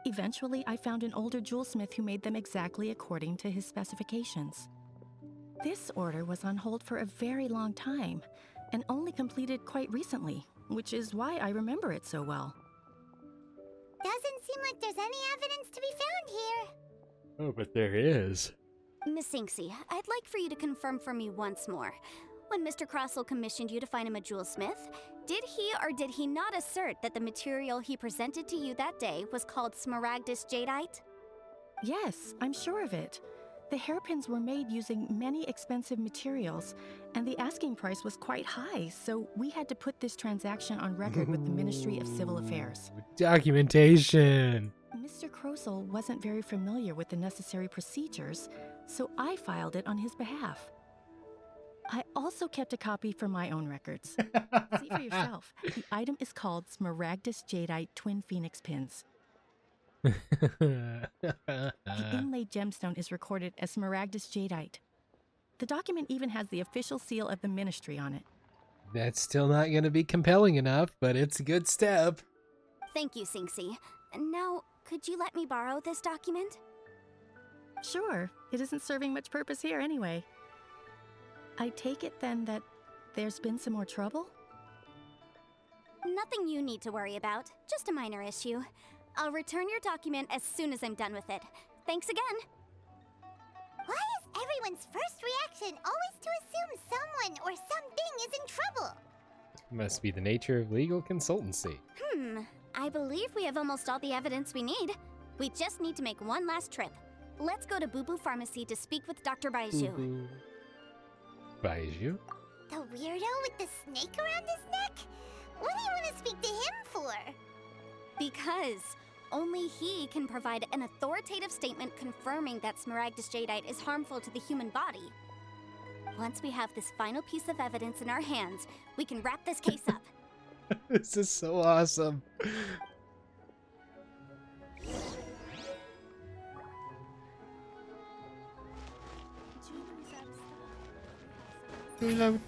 Eventually, I found an older jewelsmith who made them exactly according to his specifications. This order was on hold for a very long time, and only completed quite recently, which is why I remember it so well. Doesn't seem like there's any evidence to be found here. Oh, but there is. Miss Singsi, I'd like for you to confirm for me once more. When Mr. Crossel commissioned you to find him a jewelsmith, did he or did he not assert that the material he presented to you that day was called Smaragdus Jadeite? Yes, I'm sure of it. The hairpins were made using many expensive materials, and the asking price was quite high, so we had to put this transaction on record with the Ministry of Civil Affairs. Documentation! Mr. Krosel wasn't very familiar with the necessary procedures, so I filed it on his behalf. I also kept a copy for my own records. See for yourself. The item is called Smaragdus Jadeite Twin Phoenix Pins. The inlaid gemstone is recorded as Smaragdus Jadeite. The document even has the official seal of the ministry on it. That's still not going to be compelling enough, but it's a good step. Thank you, Singsi. Now, could you let me borrow this document? Sure, it isn't serving much purpose here anyway. I take it then that there's been some more trouble? Nothing you need to worry about, just a minor issue. I'll return your document as soon as I'm done with it. Thanks again. Why is everyone's first reaction always to assume someone or something is in trouble? Must be the nature of legal consultancy. I believe we have almost all the evidence we need. We just need to make one last trip. Let's go to Boo Boo Pharmacy to speak with Dr. Baiju. Baiju? The weirdo with the snake around his neck? What do you want to speak to him for? Because only he can provide an authoritative statement confirming that Smaragdus Jadeite is harmful to the human body. Once we have this final piece of evidence in our hands, we can wrap this case up. This is so awesome. Reload.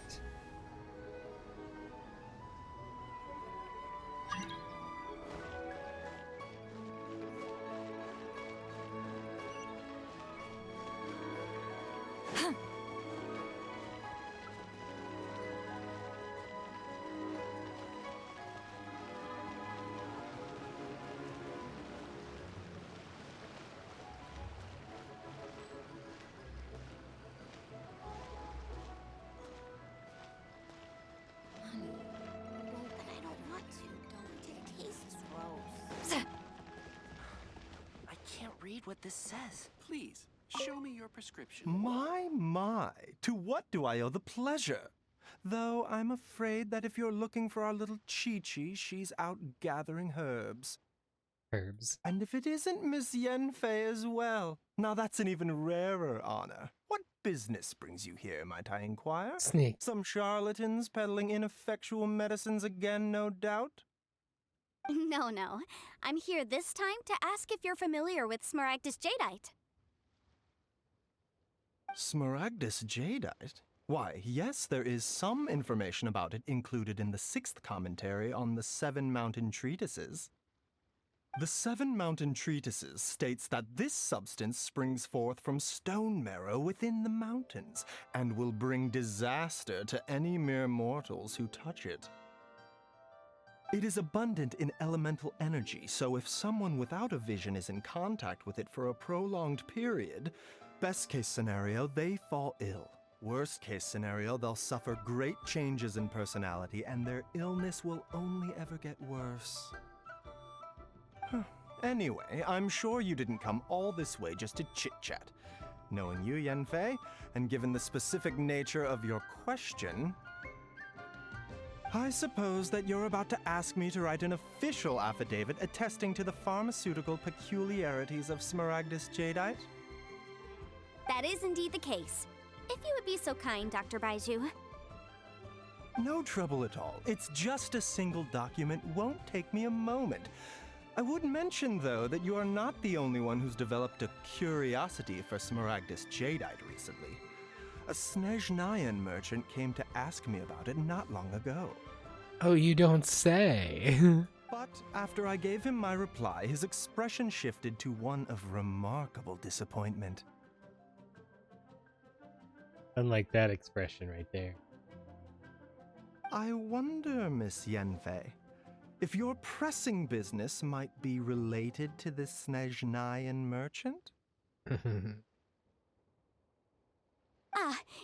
read what this says. Please, show me your prescription. My. To what do I owe the pleasure? Though I'm afraid that if you're looking for our little Chi-Chi, she's out gathering herbs. Herbs. And if it isn't Miss Yenfei as well, now that's an even rarer honor. What business brings you here, might I inquire? Sneak. Some charlatans peddling ineffectual medicines again, no doubt? No. I'm here this time to ask if you're familiar with Smaragdus Jadeite. Smaragdus Jadeite? Why, yes, there is some information about it included in the 6th commentary on the 7 Mountain Treatises. The 7 Mountain Treatises states that this substance springs forth from stone marrow within the mountains, and will bring disaster to any mere mortals who touch it. It is abundant in elemental energy, so if someone without a vision is in contact with it for a prolonged period, best case scenario, they fall ill. Worst case scenario, they'll suffer great changes in personality, and their illness will only ever get worse. Anyway, I'm sure you didn't come all this way just to chit-chat. Knowing you, Yenfei, and given the specific nature of your question, I suppose that you're about to ask me to write an official affidavit attesting to the pharmaceutical peculiarities of Smaragdus Jadeite? That is indeed the case. If you would be so kind, Dr. Baiju. No trouble at all. It's just a single document. Won't take me a moment. I would mention, though, that you are not the only one who's developed a curiosity for Smaragdus Jadeite recently. A Snezhnayan merchant came to ask me about it not long ago. Oh, you don't say. But after I gave him my reply, his expression shifted to one of remarkable disappointment. Unlike that expression right there. I wonder, Miss Yenfei, if your pressing business might be related to this Snezhnayan merchant?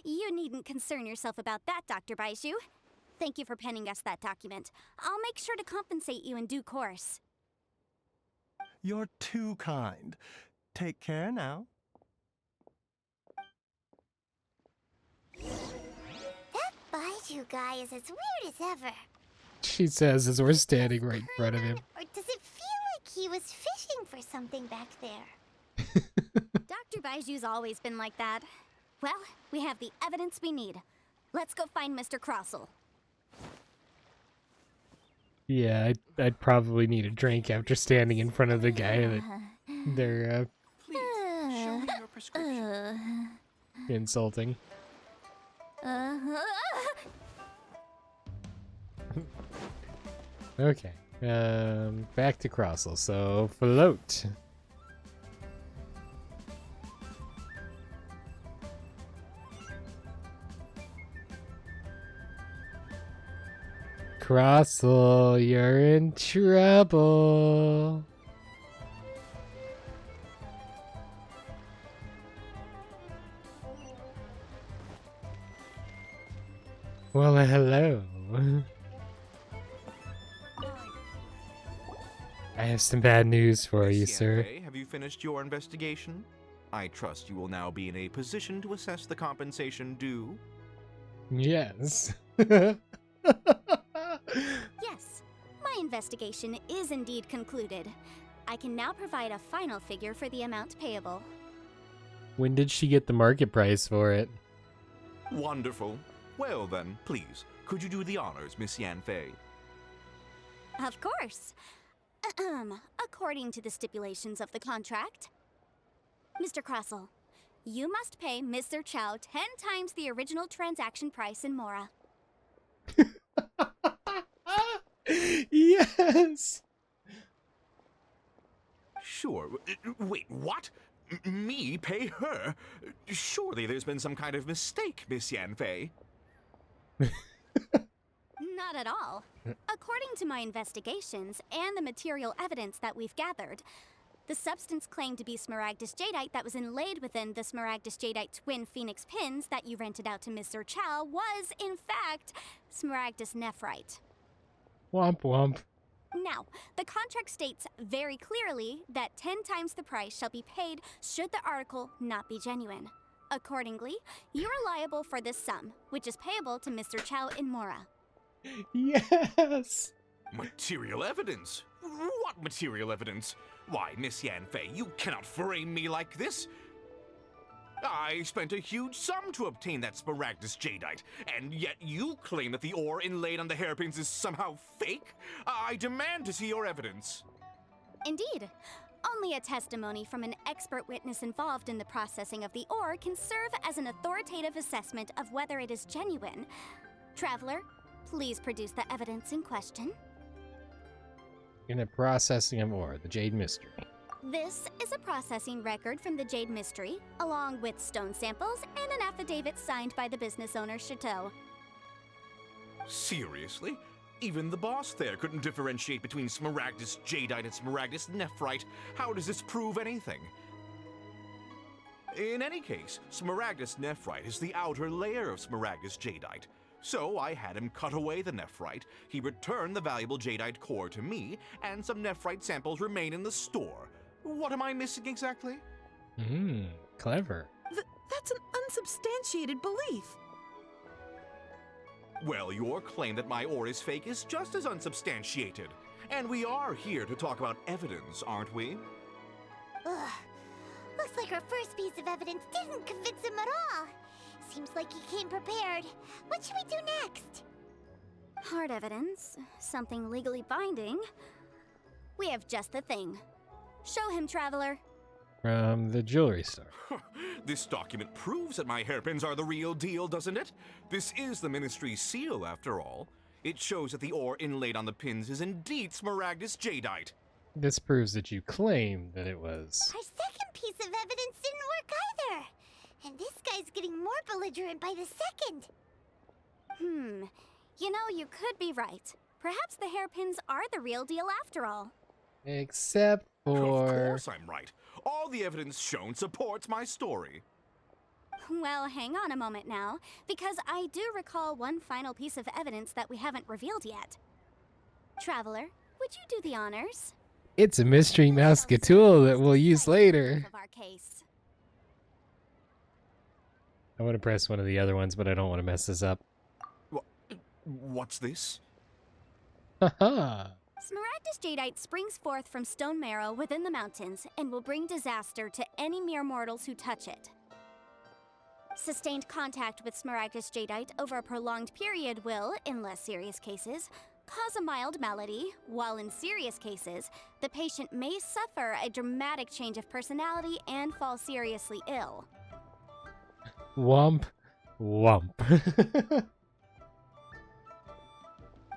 You needn't concern yourself about that, Dr. Baiju. Thank you for penning us that document. I'll make sure to compensate you in due course. You're too kind. Take care now. That Baiju guy is as weird as ever. She says as we're standing right in front of him. Or does it feel like he was fishing for something back there? Dr. Baiju's always been like that. Well, we have the evidence we need. Let's go find Mr. Crossell. Yeah, I'd probably need a drink after standing in front of the guy that they're Please, show me your prescription. insulting. Okay, back to Crossell. So, float. Crossell, you're in trouble. Well, hello. I have some bad news for you, sir. Yanfei, have you finished your investigation? I trust you will now be in a position to assess the compensation due. Yes. Yes, my investigation is indeed concluded. I can now provide a final figure for the amount payable. When did she get the market price for it? Wonderful. Well then, please, could you do the honors, Miss Yanfei? Of course. According to the stipulations of the contract. Mr. Crossell, you must pay Mr. Chow 10 times the original transaction price in Mora. Yes! Sure. Wait, what? Me pay her? Surely there's been some kind of mistake, Miss Yanfei. Not at all. According to my investigations and the material evidence that we've gathered, the substance claimed to be Smaragdus Jadeite that was inlaid within the Smaragdus Jadeite twin phoenix pins that you rented out to Mr. Chow was, in fact, Smaragdus Nephrite. Womp womp. Now, the contract states very clearly that 10 times the price shall be paid should the article not be genuine. Accordingly, you are liable for this sum, which is payable to Mr. Chow in Mora. Yes! Material evidence? What material evidence? Why, Miss Yanfei, you cannot frame me like this! I spent a huge sum to obtain that Smaragdus Jadeite, and yet you claim that the ore inlaid on the hairpins is somehow fake? I demand to see your evidence. Indeed. Only a testimony from an expert witness involved in the processing of the ore can serve as an authoritative assessment of whether it is genuine. Traveler, please produce the evidence in question. In a processing of ore, the Jade Mystery. This is a processing record from the Jade Mystery, along with stone samples and an affidavit signed by the business owner, Chateau. Seriously? Even the boss there couldn't differentiate between Smaragdus Jadeite and Smaragdus Nephrite. How does this prove anything? In any case, Smaragdus Nephrite is the outer layer of Smaragdus Jadeite. So I had him cut away the nephrite, he returned the valuable jadeite core to me, and some nephrite samples remain in the store. What am I missing exactly? Clever. That's an unsubstantiated belief. Well, your claim that my ore is fake is just as unsubstantiated. And we are here to talk about evidence, aren't we? Ugh. Looks like our first piece of evidence didn't convince him at all. Seems like he came prepared. What should we do next? Hard evidence, something legally binding. We have just the thing. Show him, Traveler. From the jewelry store. This document proves that my hairpins are the real deal, doesn't it? This is the Ministry's seal, after all. It shows that the ore inlaid on the pins is indeed Smaragdus Jadeite. This proves that you claim that it was. Our second piece of evidence didn't work either. And this guy's getting more belligerent by the second. You know, you could be right. Perhaps the hairpins are the real deal after all. Except for... Of course I'm right. All the evidence shown supports my story. Well, hang on a moment now, because I do recall one final piece of evidence that we haven't revealed yet. Traveler, would you do the honors? It's a mystery Muscatool that we'll use later. Of our case. I want to press one of the other ones, but I don't want to mess this up. What's this? Haha. Smaragdus Jadeite springs forth from stone marrow within the mountains and will bring disaster to any mere mortals who touch it. Sustained contact with Smaragdus Jadeite over a prolonged period will, in less serious cases, cause a mild malady, while in serious cases, the patient may suffer a dramatic change of personality and fall seriously ill. Womp. Womp.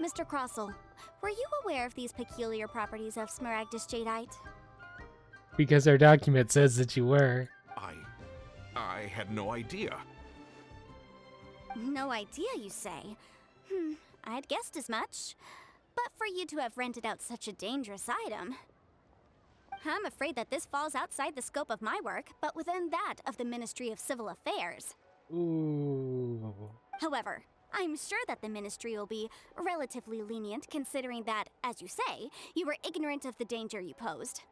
Mr. Crossell, were you aware of these peculiar properties of Smaragdus Jadeite? Because our document says that you were. I had no idea. No idea, you say? I'd guessed as much. But for you to have rented out such a dangerous item... I'm afraid that this falls outside the scope of my work, but within that of the Ministry of Civil Affairs. Ooh. However, I'm sure that the Ministry will be relatively lenient considering that, as you say, you were ignorant of the danger you posed.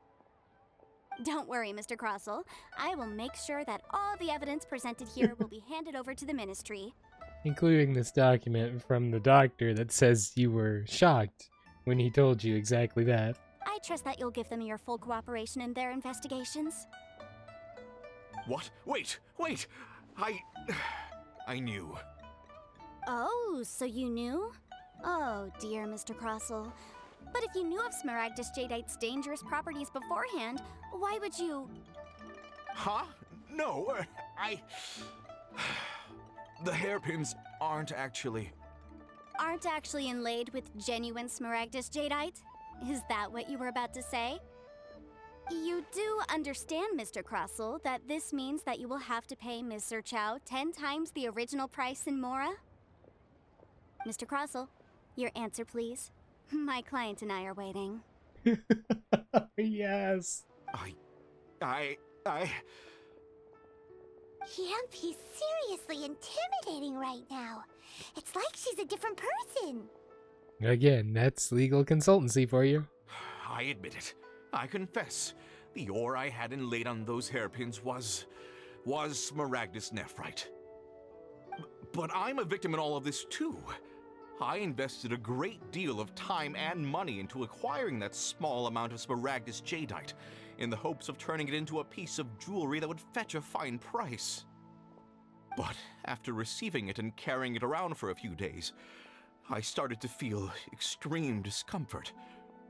Don't worry, Mr. Crossell. I will make sure that all the evidence presented here will be handed over to the Ministry. Including this document from the doctor that says you were shocked when he told you exactly that. I trust that you'll give them your full cooperation in their investigations. What? Wait! I knew. Oh, so you knew? Oh, dear Mr. Crossell. But if you knew of Smaragdus Jadeite's dangerous properties beforehand, why would you... Huh? No, The hairpins aren't actually inlaid with genuine Smaragdus Jadeite? Is that what you were about to say? You do understand, Mr. Crossell, that this means that you will have to pay Ms. Chow 10 times the original price in Mora? Mr. Crossell, your answer, please. My client and I are waiting. Yes. Yanfei's seriously intimidating right now. It's like she's a different person. Again, that's legal consultancy for you. I admit it. I confess. The ore I had inlaid on those hairpins was Smaragdus nephrite. But I'm a victim in all of this too. I invested a great deal of time and money into acquiring that small amount of Smaragdus jadeite, in the hopes of turning it into a piece of jewelry that would fetch a fine price. But after receiving it and carrying it around for a few days, I started to feel extreme discomfort.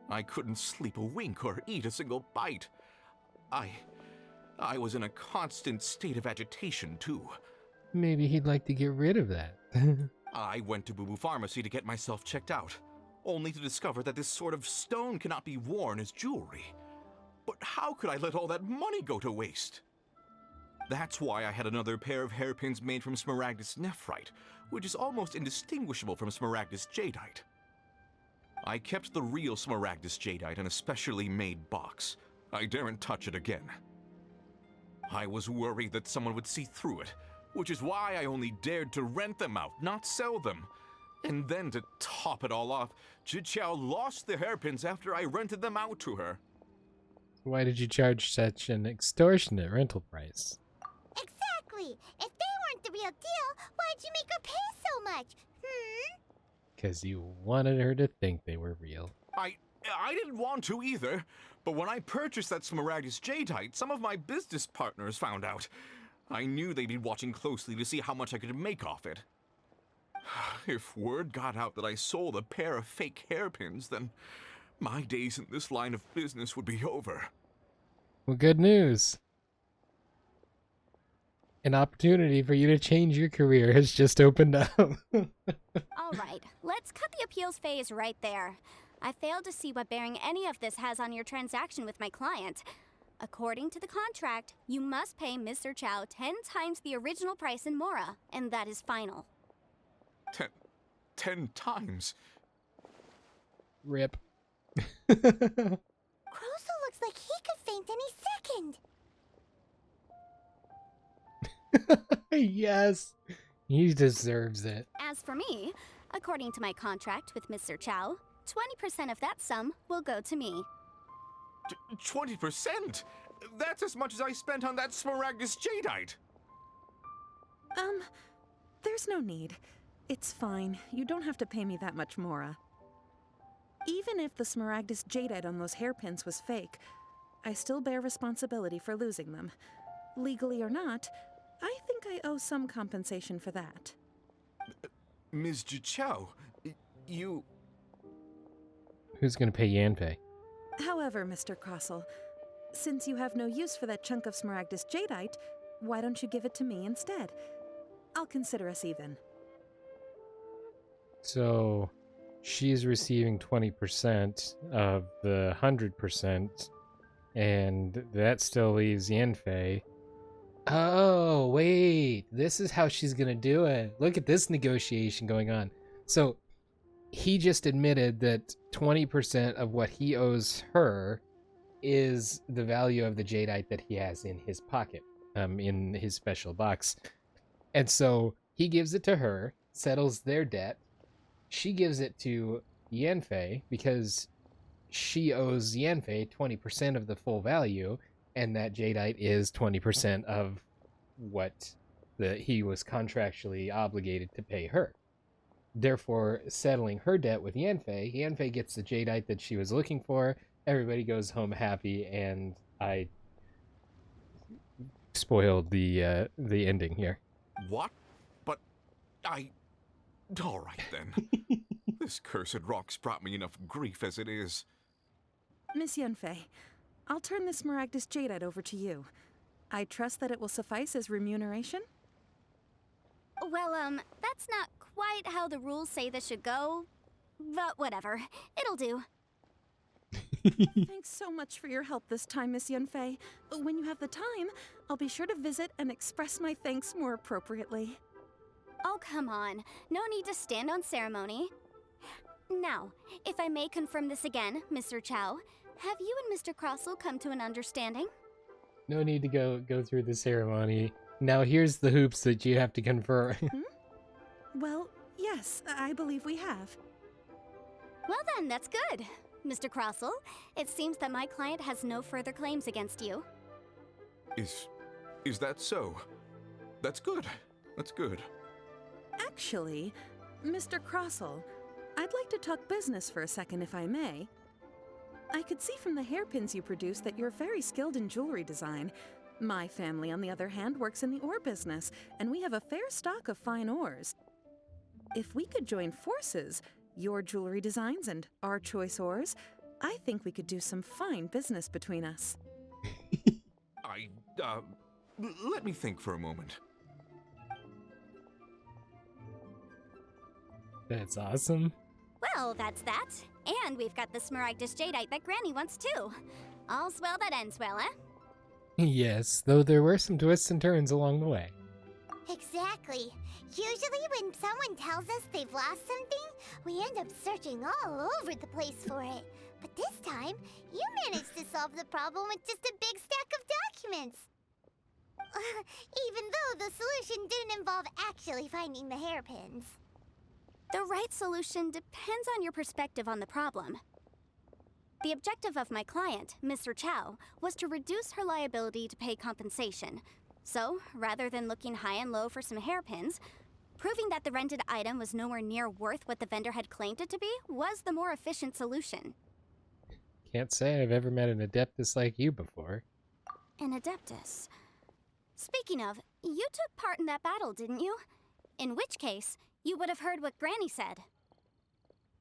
I couldn't sleep a wink or eat a single bite. I was in a constant state of agitation, too. Maybe he'd like to get rid of that. I went to Boo Boo Pharmacy to get myself checked out, only to discover that this sort of stone cannot be worn as jewelry. But how could I let all that money go to waste? That's why I had another pair of hairpins made from Smaragdus nephrite, which is almost indistinguishable from Smaragdus jadeite. I kept the real Smaragdus jadeite in a specially made box. I daren't touch it again. I was worried that someone would see through it, which is why I only dared to rent them out, not sell them. And then to top it all off, Jiqiao lost the hairpins after I rented them out to her. Why did you charge such an extortionate rental price? Exactly! If they weren't the real deal, why'd you make her pay so much? Because you wanted her to think they were real. I didn't want to either, but when I purchased that Smaragdus jadeite, some of my business partners found out. I knew they'd be watching closely to see how much I could make off it. If word got out that I sold a pair of fake hairpins, then my days in this line of business would be over. Well, good news. An opportunity for you to change your career has just opened up. All right, let's cut the appeals phase right there. I failed to see what bearing any of this has on your transaction with my client. According to the contract, you must pay Mr. Chow 10 times the original price in Mora, and that is final. 10 times? Rip. Crosel looks like he could faint any second. Yes, he deserves it. As for me, according to my contract with Mr. Chow, 20% of that sum will go to me. 20%? That's as much as I spent on that Smaragdus jadeite. There's no need. It's fine. You don't have to pay me that much, Mora. Even if the Smaragdus jadeite on those hairpins was fake, I still bear responsibility for losing them. Legally or not, I think I owe some compensation for that. Ms. Jiqiao, you... Who's gonna pay Yanfei? However, Mr. Crossell, since you have no use for that chunk of Smaragdus jadeite, why don't you give it to me instead? I'll consider us even. So, she's receiving 20% of the 100%, and that still leaves Yanfei. Oh, wait. This is how she's gonna do it. Look at this negotiation going on. So, he just admitted that 20% of what he owes her is the value of the jadeite that he has in his pocket, in his special box. And so he gives it to her, settles their debt. She gives it to Yanfei because she owes Yanfei 20% of the full value, and that jadeite is 20% of what he was contractually obligated to pay her. Therefore, settling her debt with Yanfei, Yanfei gets the jadeite that she was looking for. Everybody goes home happy, and I spoiled the ending here. What? But all right then. This cursed rock's brought me enough grief as it is. Miss Yanfei, I'll turn this Smaragdus jadeite over to you. I trust that it will suffice as remuneration? Well, that's not quite how the rules say this should go, but whatever. It'll do. Thanks so much for your help this time, Miss Yanfei. When you have the time, I'll be sure to visit and express my thanks more appropriately. Oh, come on. No need to stand on ceremony. Now, if I may confirm this again, Mr. Chow, have you and Mr. Crossell come to an understanding? No need to go through the ceremony. Now here's the hoops that you have to confer. Well, yes, I believe we have. Well then, that's good. Mr. Crossell, it seems that my client has no further claims against you. Is that so? That's good. That's good. Actually, Mr. Crossell, I'd like to talk business for a second if I may. I could see from the hairpins you produce that you're very skilled in jewelry design. My family, on the other hand, works in the ore business, and we have a fair stock of fine ores. If we could join forces, your jewelry designs and our choice ores, I think we could do some fine business between us. Let me think for a moment. That's awesome. Well, that's that. And we've got the Smaragdus Jadeite that Granny wants too. All's well that ends well, eh? Yes, though there were some twists and turns along the way. Exactly. Usually when someone tells us they've lost something, we end up searching all over the place for it. But this time, you managed to solve the problem with just a big stack of documents. Even though the solution didn't involve actually finding the hairpins. The right solution depends on your perspective on the problem. The objective of my client, Mr. Chow, was to reduce her liability to pay compensation. So, rather than looking high and low for some hairpins, proving that the rented item was nowhere near worth what the vendor had claimed it to be was the more efficient solution. Can't say I've ever met an Adeptus like you before. An Adeptus? Speaking of, you took part in that battle, didn't you? In which case, you would have heard what Granny said.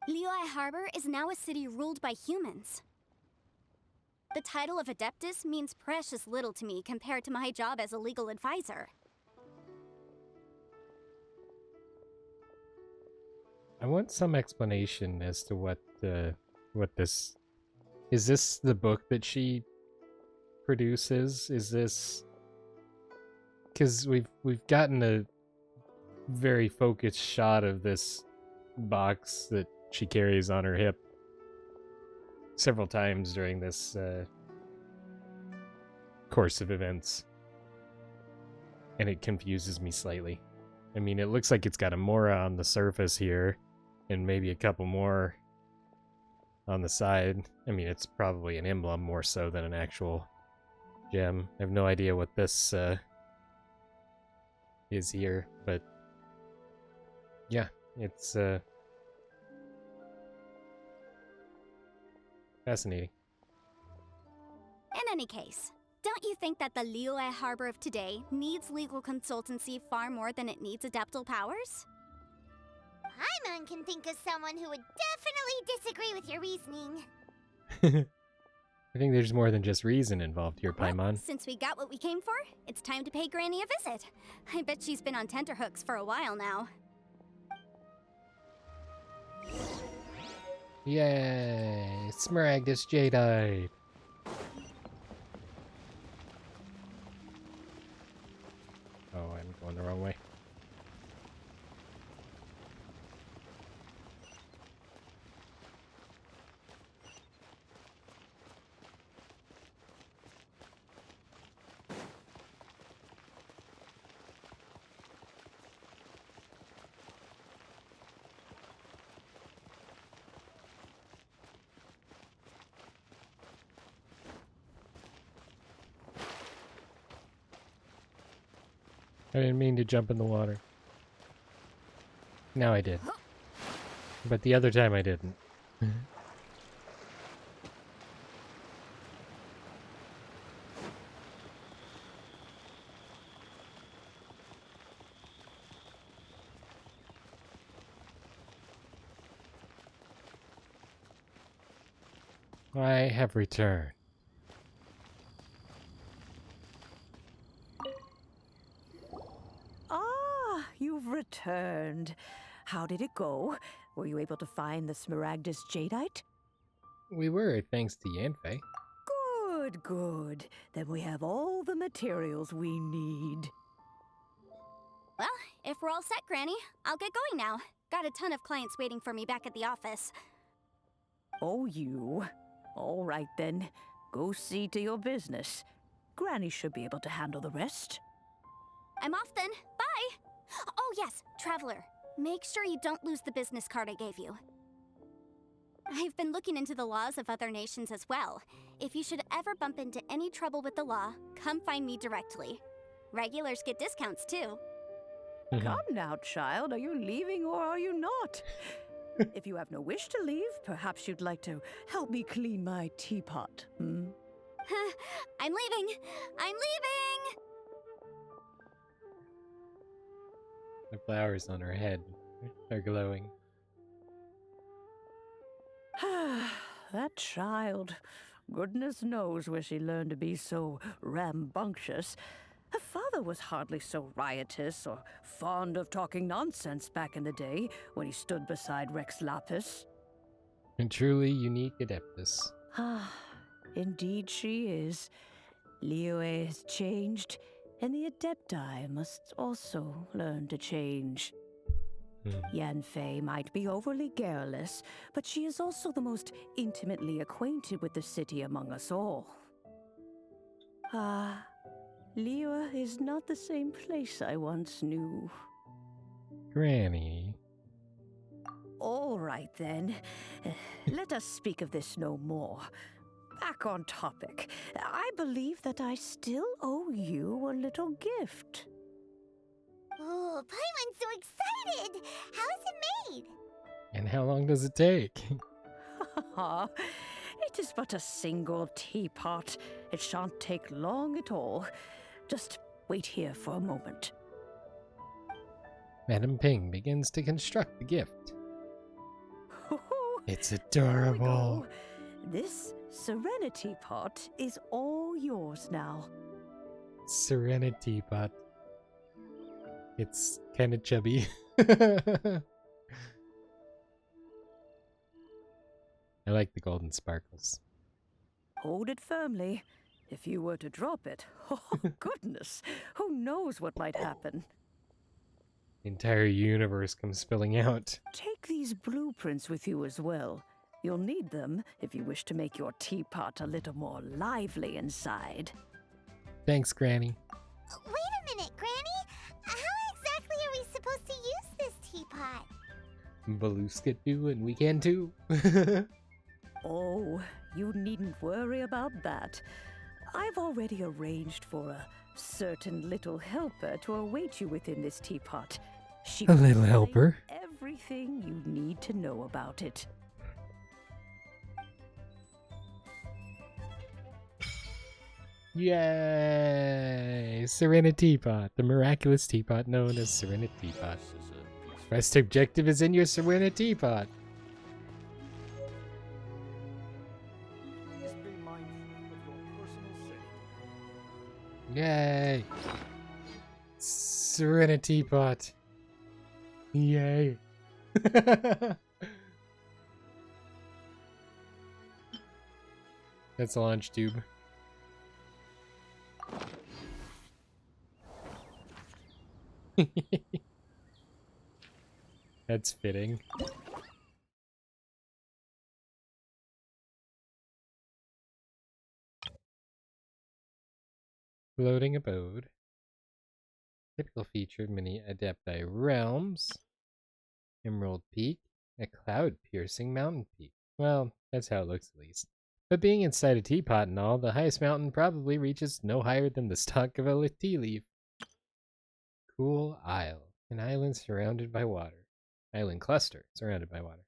Liyue Harbor is now a city ruled by humans. The title of Adeptus means precious little to me compared to my job as a legal advisor. I want some explanation as to what this... Is this the book that she produces? Is this... Because we've gotten a very focused shot of this box that she carries on her hip several times during this course of events, and it confuses me slightly. I mean, it looks like it's got a Mora on the surface here and maybe a couple more on the side. I mean, it's probably an emblem more so than an actual gem. I have no idea what this is here, but yeah, it's fascinating. In any case, don't you think that the Liyue Harbor of today needs legal consultancy far more than it needs adeptal powers? Paimon can think of someone who would definitely disagree with your reasoning. I think there's more than just reason involved here, Paimon. Well, since we got what we came for, it's time to pay Granny a visit. I bet she's been on tenterhooks for a while now. Yay! Smaragdus Jadeite! Oh, I'm going the wrong way. I didn't mean to jump in the water. Now I did. But the other time I didn't. I have returned. You've returned. How did it go? Were you able to find the Smaragdus Jadeite? We were, thanks to Yanfei. Good, good. Then we have all the materials we need. Well, if we're all set, Granny, I'll get going now. Got a ton of clients waiting for me back at the office. Oh, you. All right, then. Go see to your business. Granny should be able to handle the rest. I'm off then. Bye! Oh yes, Traveler. Make sure you don't lose the business card I gave you. I've been looking into the laws of other nations as well. If you should ever bump into any trouble with the law, come find me directly. Regulars get discounts too. Come now, child. Are you leaving or are you not? If you have no wish to leave, perhaps you'd like to help me clean my teapot. Hmm? I'm leaving! I'm leaving! The flowers on her head are glowing. That child. Goodness knows where she learned to be so rambunctious. Her father was hardly so riotous or fond of talking nonsense back in the day when he stood beside Rex Lapis. A truly unique Adeptus. Ah, indeed she is. Liyue has changed, and the Adepti must also learn to change. Yanfei might be overly garrulous, but she is also the most intimately acquainted with the city among us all. Ah, Liyue is not the same place I once knew. Granny. All right then. Let us speak of this no more. Back on topic. I believe that I still owe you a little gift. Oh, Paimon's so excited! How is it made? And how long does it take? It is but a single teapot. It shan't take long at all. Just wait here for a moment. Madam Ping begins to construct the gift. It's adorable. This Serenity Pot is all yours now. Serenity Pot. It's kind of chubby. I like the golden sparkles. Hold it firmly. If you were to drop it, oh goodness, who knows what might happen. The entire universe comes spilling out. Take these blueprints with you as well. You'll need them if you wish to make your teapot a little more lively inside. Thanks, Granny. Wait a minute, Granny! How exactly are we supposed to use this teapot? Baloo's can do, and we can too. Oh, you needn't worry about that. I've already arranged for a certain little helper to await you within this teapot. She A little helper? Everything you need to know about it. Yay! Serenity Teapot, the miraculous teapot known as Serenity Teapot. First objective is in your Serenity Teapot. Please be mindful of your personal safety. Yay! Serenity Teapot. Yay! That's a launch tube. That's fitting. Floating abode. Typical feature many Adepti realms. Emerald Peak. A cloud-piercing mountain peak. Well, that's how it looks at least. But being inside a teapot and all, the highest mountain probably reaches no higher than the stalk of a tea leaf. Cool Isle. An island surrounded by water. Island cluster surrounded by water.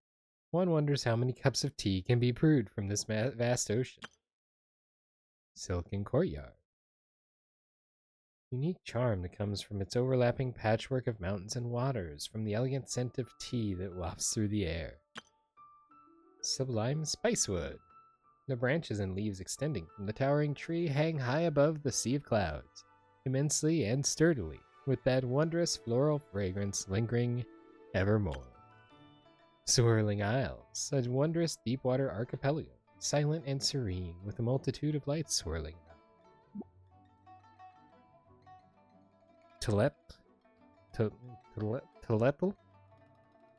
One wonders how many cups of tea can be brewed from this vast ocean. Silken Courtyard. Unique charm that comes from its overlapping patchwork of mountains and waters, from the elegant scent of tea that wafts through the air. Sublime Spicewood. The branches and leaves extending from the towering tree hang high above the sea of clouds, immensely and sturdily, with that wondrous floral fragrance lingering evermore. Swirling Isles, a wondrous deep-water archipelago, silent and serene, with a multitude of lights swirling about. Telepl?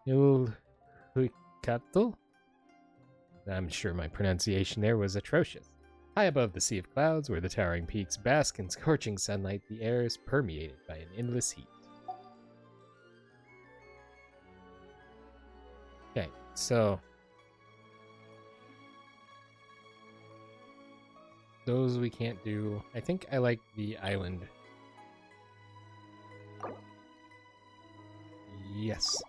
Ilhuicatl? I'm sure my pronunciation there was atrocious. High above the sea of clouds, where the towering peaks bask in scorching sunlight, the air is permeated by an endless heat. Okay, so Those we can't do. I think I like the island. Yes.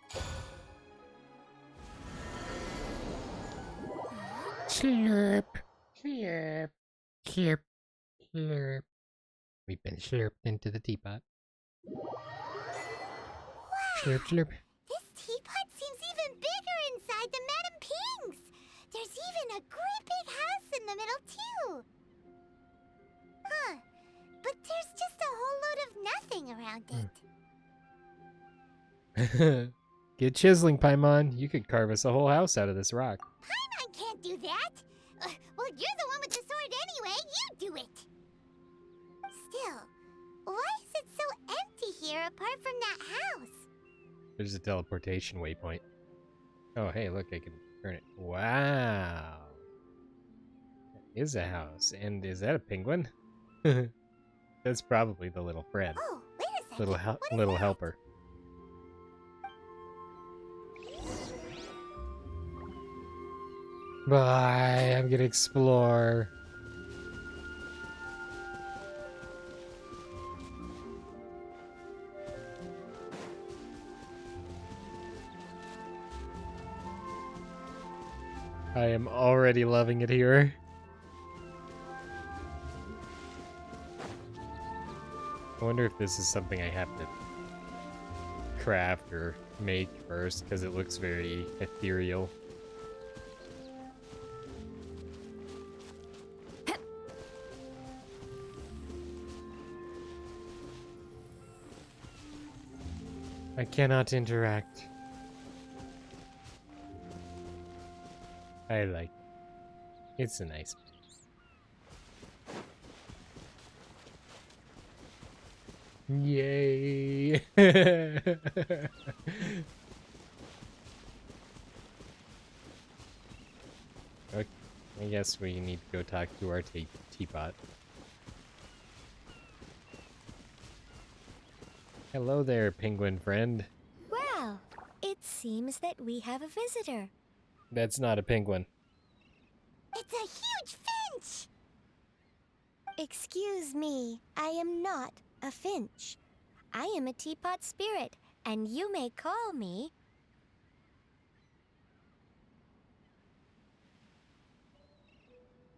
Slurp. Slurp. Slurp. Slurp. We've been slurped into the teapot. Wow. Slurp, slurp. This teapot seems even bigger inside than Madame Ping's. There's even a great big house in the middle, too. Huh. But there's just a whole load of nothing around it. Get chiseling, Paimon. You could carve us a whole house out of this rock. Paimon can't do that. Well, you're the one with the sword anyway. You do it. Still, why is it so empty here apart from that house? There's a teleportation waypoint. Oh, hey, look, I can turn it. Wow. That is a house. And is that a penguin? That's probably the little friend. Oh, wait a second. Little helper. Bye, I'm gonna explore. I am already loving it here. I wonder if this is something I have to craft or make first, because it looks very ethereal. I cannot interact. I like it. It's a nice place. Yay! Okay, I guess we need to go talk to our teapot. Hello there, penguin friend. Well, it seems that we have a visitor. That's not a penguin. It's a huge finch! Excuse me, I am not a finch. I am a teapot spirit, and you may call me...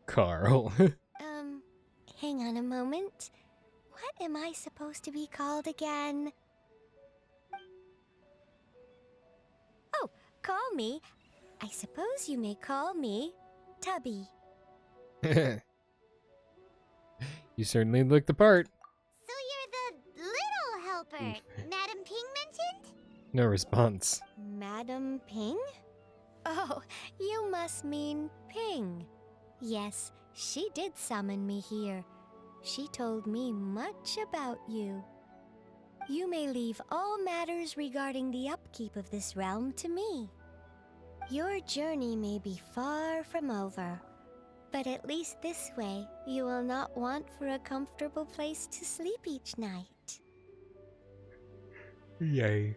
Carl. Hang on a moment. What am I supposed to be called again? Oh, call me. I suppose you may call me Tubby. You certainly look the part. So you're the little helper Madame Ping mentioned? No response. Madame Ping? Oh, you must mean Ping. Yes, she did summon me here. She told me much about you. You may leave all matters regarding the upkeep of this realm to me. Your journey may be far from over, but at least this way you will not want for a comfortable place to sleep each night. Yay.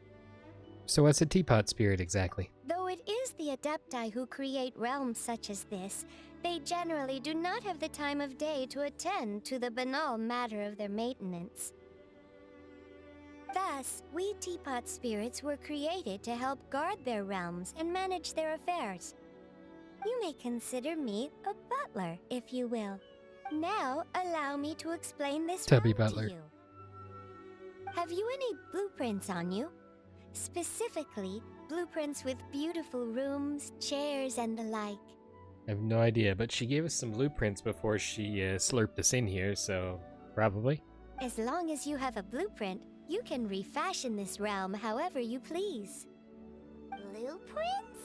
So what's a teapot spirit exactly? Though it is the Adepti who create realms such as this, they generally do not have the time of day to attend to the banal matter of their maintenance. Thus, we teapot spirits were created to help guard their realms and manage their affairs. You may consider me a butler, if you will. Now, allow me to explain this Tubby realm butler. to you. Have you any blueprints on you? Specifically, blueprints with beautiful rooms, chairs, and the like. I have no idea, but she gave us some blueprints before she slurped us in here, so probably. As long as you have a blueprint, you can refashion this realm however you please. Blueprints?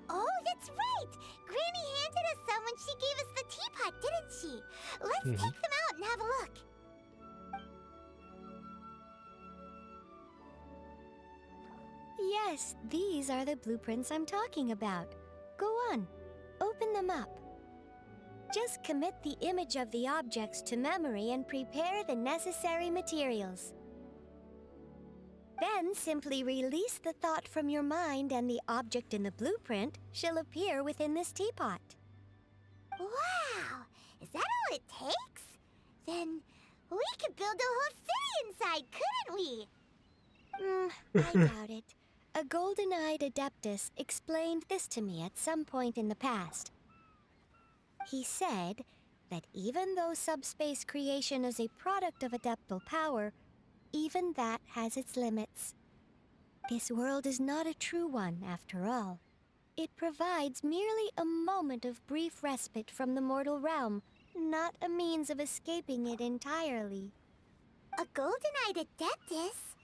Oh, that's right! Granny handed us some when she gave us the teapot, didn't she? Let's take them out and have a look. Yes, these are the blueprints I'm talking about. Go on, open them up. Just commit the image of the objects to memory and prepare the necessary materials. Then simply release the thought from your mind and the object in the blueprint shall appear within this teapot. Wow! Is that all it takes? Then we could build a whole city inside, couldn't we? I doubt it. A golden-eyed Adeptus explained this to me at some point in the past. He said that even though subspace creation is a product of adeptal power, even that has its limits. This world is not a true one, after all. It provides merely a moment of brief respite from the mortal realm, not a means of escaping it entirely. A golden-eyed Adeptus?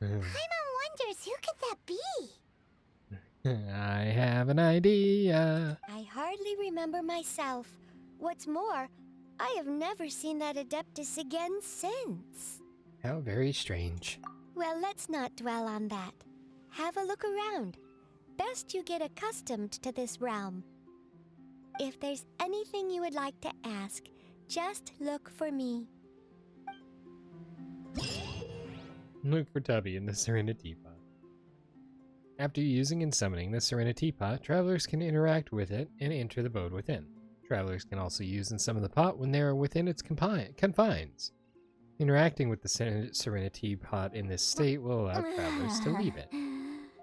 Paimon wonders who could that be? I have an idea. I hardly remember myself. What's more, I have never seen that Adeptus again since. How very strange. Well, let's not dwell on that. Have a look around. Best you get accustomed to this realm. If there's anything you would like to ask, just look for me. Look for Tubby in the Serenity Teapot. After using and summoning the Serenity Teapot, travelers can interact with it and enter the abode within. Travelers can also use and summon the pot when they are within its confines. Interacting with the Serenity Teapot in this state will allow travelers to leave it.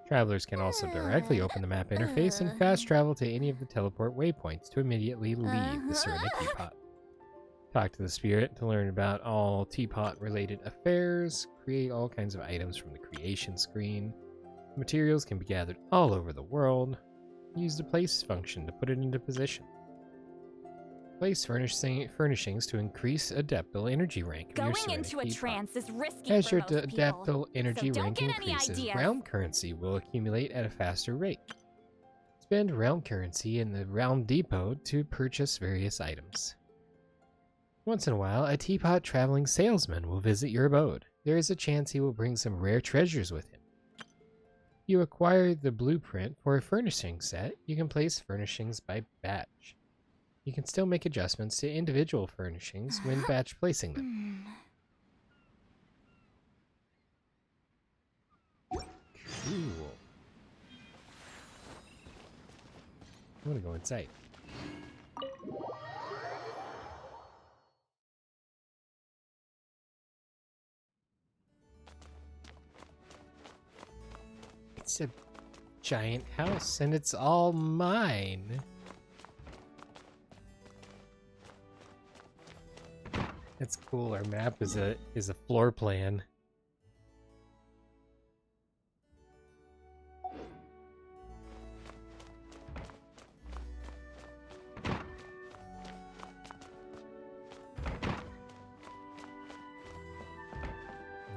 Travelers can also directly open the map interface and fast travel to any of the teleport waypoints to immediately leave the Serenity Teapot. Talk to the spirit to learn about all teapot-related affairs, create all kinds of items from the creation screen. Materials can be gathered all over the world. Use the place function to put it into position. Place furnishings to increase adeptal energy rank of your Going Serenity into a Teapot. trance is risky As for your most people, adeptal energy so don't rank get any increases, ideas. realm currency will accumulate at a faster rate. Spend realm currency in the realm depot to purchase various items. Once in a while, a teapot traveling salesman will visit your abode. There is a chance he will bring some rare treasures with him. You acquire the blueprint for a furnishing set. You can place furnishings by batch. You can still make adjustments to individual furnishings when batch placing them. Cool. I'm gonna go inside. It's a giant house and it's all mine. That's cool. Our map is a floor plan.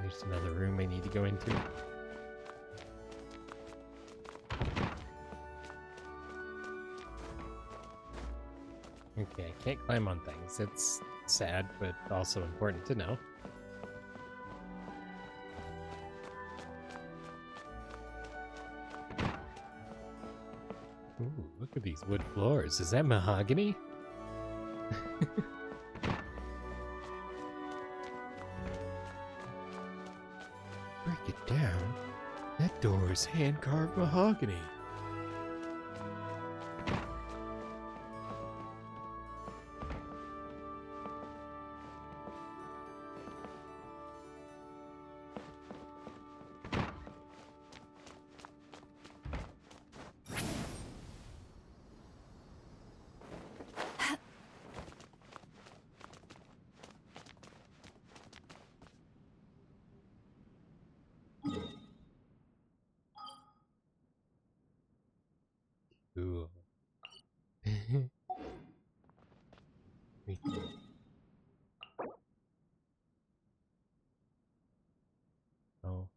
There's another room I need to go into. Okay, I can't climb on things. It's sad, but also important to know. Ooh, look at these wood floors. Is that mahogany? Break it down. That door is hand-carved mahogany. Cool. Oh.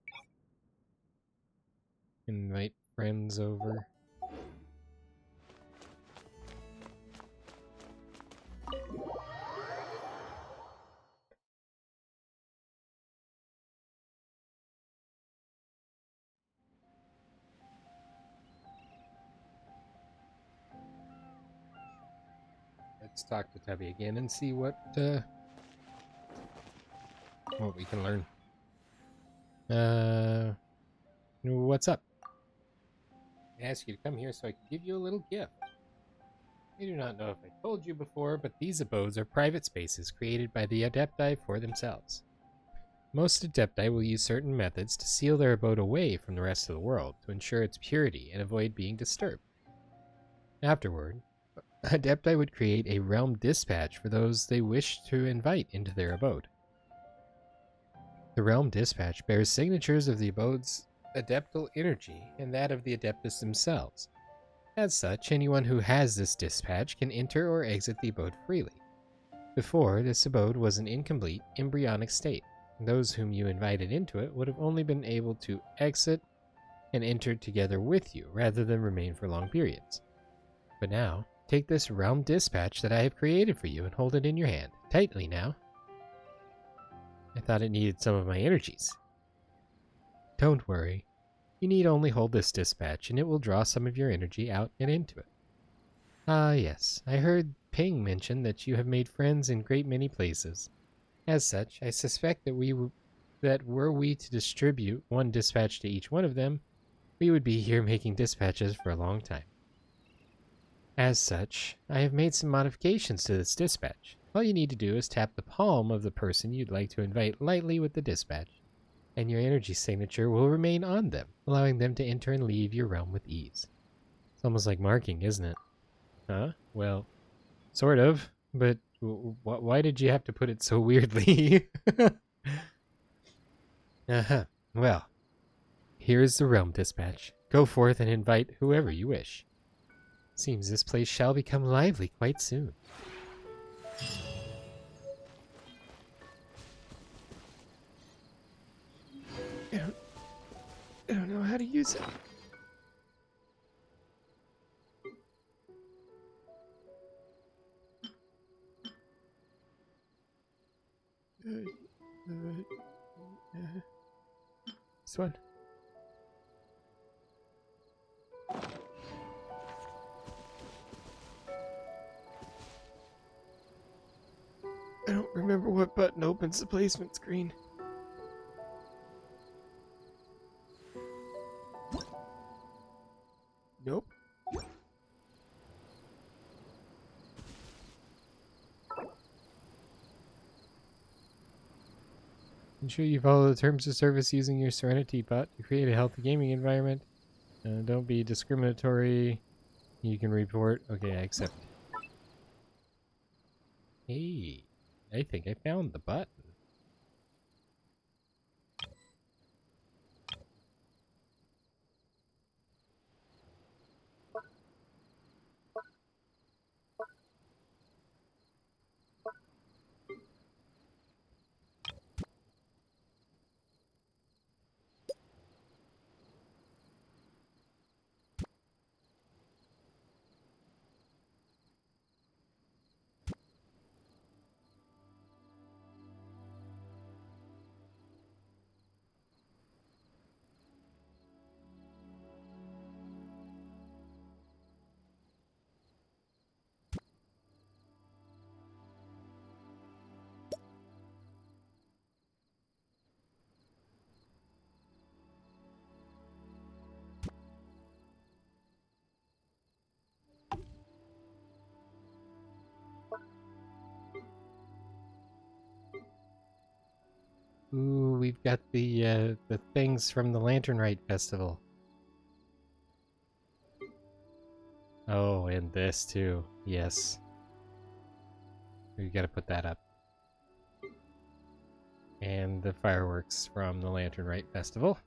Invite friends over. Let's talk to Tubby again and see what we can learn. What's up? I asked you to come here so I could give you a little gift. I do not know if I told you before, but these abodes are private spaces created by the Adepti for themselves. Most Adepti will use certain methods to seal their abode away from the rest of the world to ensure its purity and avoid being disturbed. Afterward, Adepti would create a realm dispatch for those they wish to invite into their abode. The realm dispatch bears signatures of the abode's adeptal energy and that of the Adeptus themselves. As such, anyone who has this dispatch can enter or exit the abode freely. Before, this abode was an incomplete, embryonic state. Those whom you invited into it would have only been able to exit and enter together with you, rather than remain for long periods. But now, take this realm dispatch that I have created for you and hold it in your hand, tightly now. I thought it needed some of my energies. Don't worry. You need only hold this dispatch, and it will draw some of your energy out and into it. Ah, yes, I heard Ping mention that you have made friends in great many places. As such, I suspect that were we to distribute one dispatch to each one of them, we would be here making dispatches for a long time. As such, I have made some modifications to this dispatch. All you need to do is tap the palm of the person you'd like to invite lightly with the dispatch, and your energy signature will remain on them, allowing them to enter and leave your realm with ease. It's almost like marking, isn't it? Huh? Well, sort of, but why did you have to put it so weirdly? Uh-huh. Well, here is the realm dispatch. Go forth and invite whoever you wish. Seems this place shall become lively quite soon. I don't know how to use it. This one. I don't remember what button opens the placement screen. Nope. Ensure you follow the terms of service using your Serenity Teapot to create a healthy gaming environment. Don't be discriminatory. You can report. Okay, I accept. Hey, I think I found the button. Ooh, we've got the things from the Lantern Rite Festival. Oh, and this too. Yes. We gotta put that up. And the fireworks from the Lantern Rite Festival.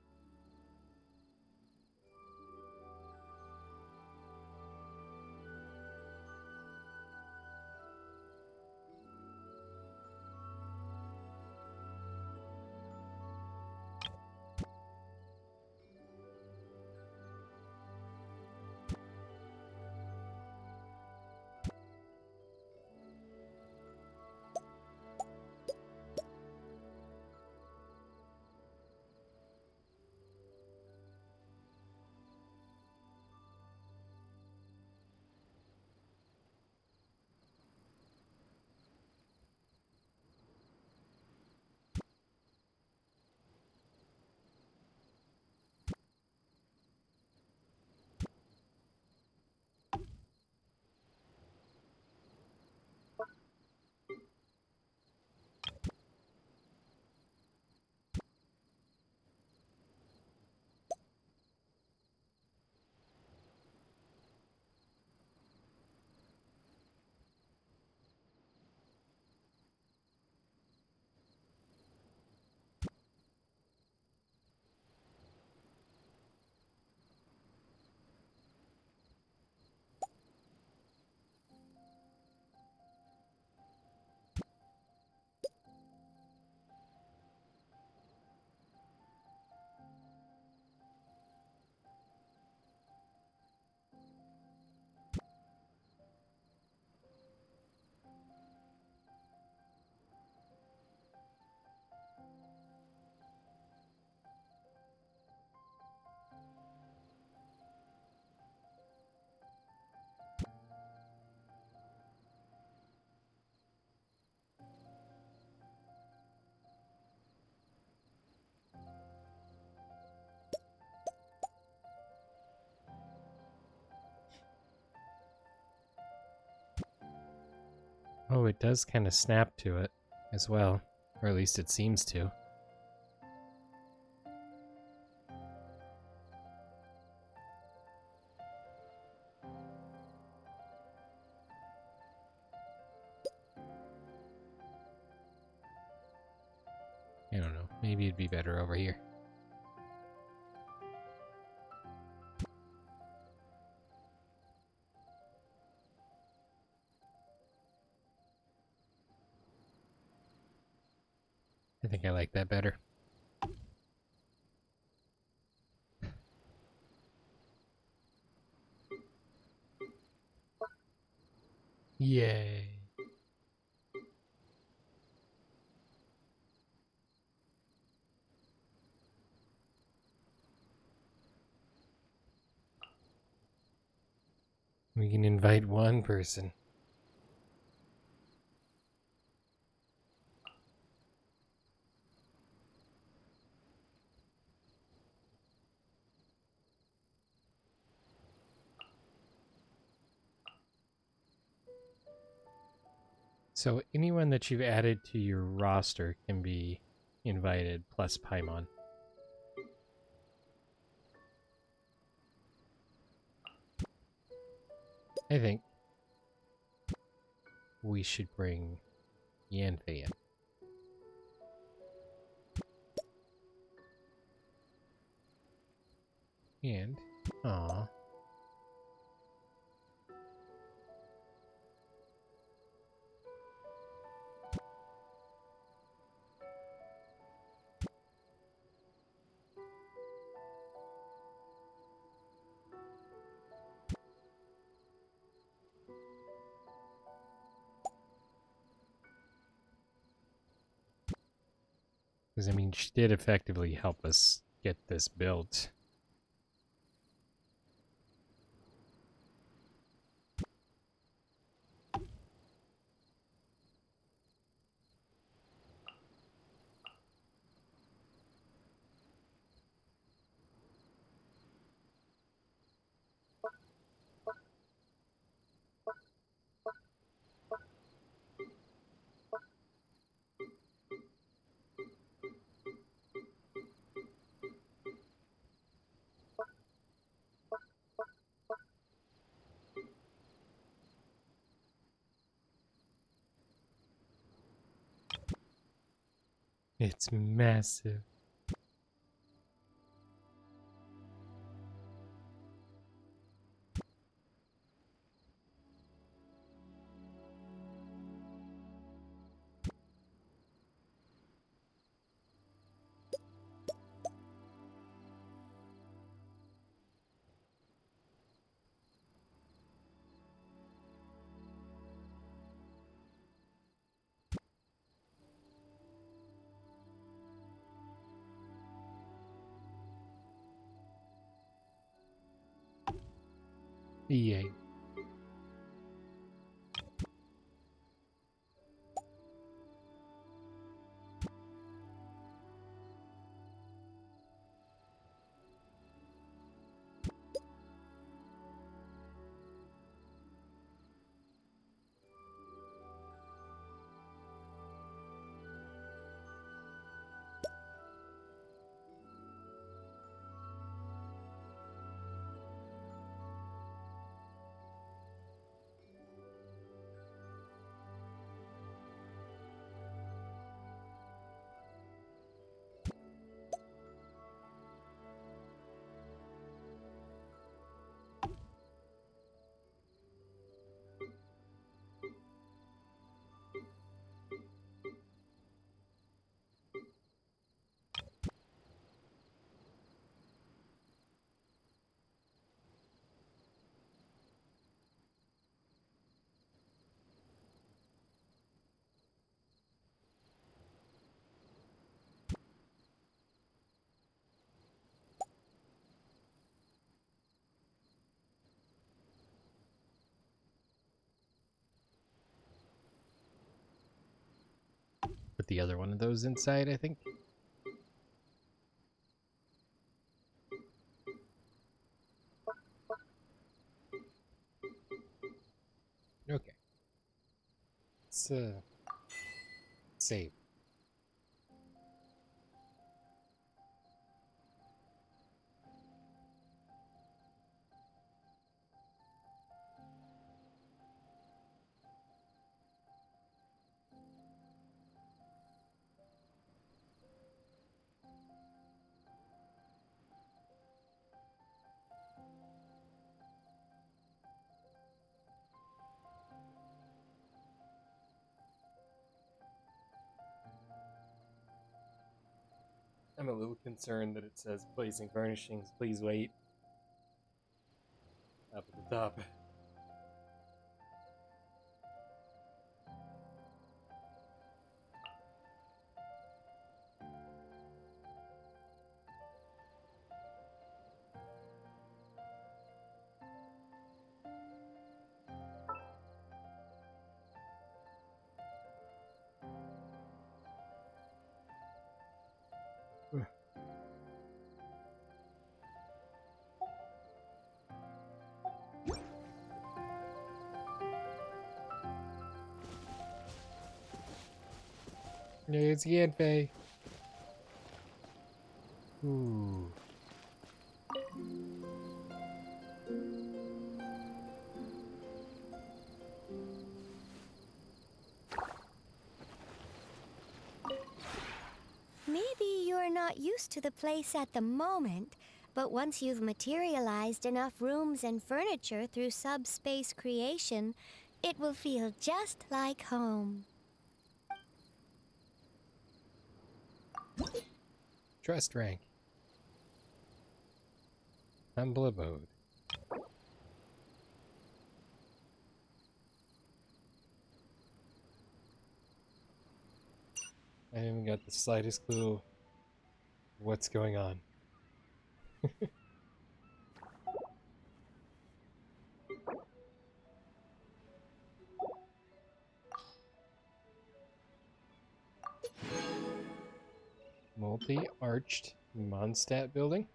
Oh, it does kind of snap to it as well. Or at least it seems to. I don't know. Maybe it'd be better over here. I think I like that better. Yay. We can invite one person. So anyone that you've added to your roster can be invited, plus Paimon. I think we should bring Yanfei in. And, aw. Because, I mean, she did effectively help us get this built. It's massive. Yay. Put the other one of those inside, I think. Okay. Let's let's save. I'm a little concerned that it says placing furnishings, please wait. Up at the top. It's again, Faye. Ooh. Maybe you're not used to the place at the moment, but once you've materialized enough rooms and furniture through subspace creation, it will feel just like home. Trust rank. Humble abode. I haven't got the slightest clue what's going on. Multi-arched Mondstadt building?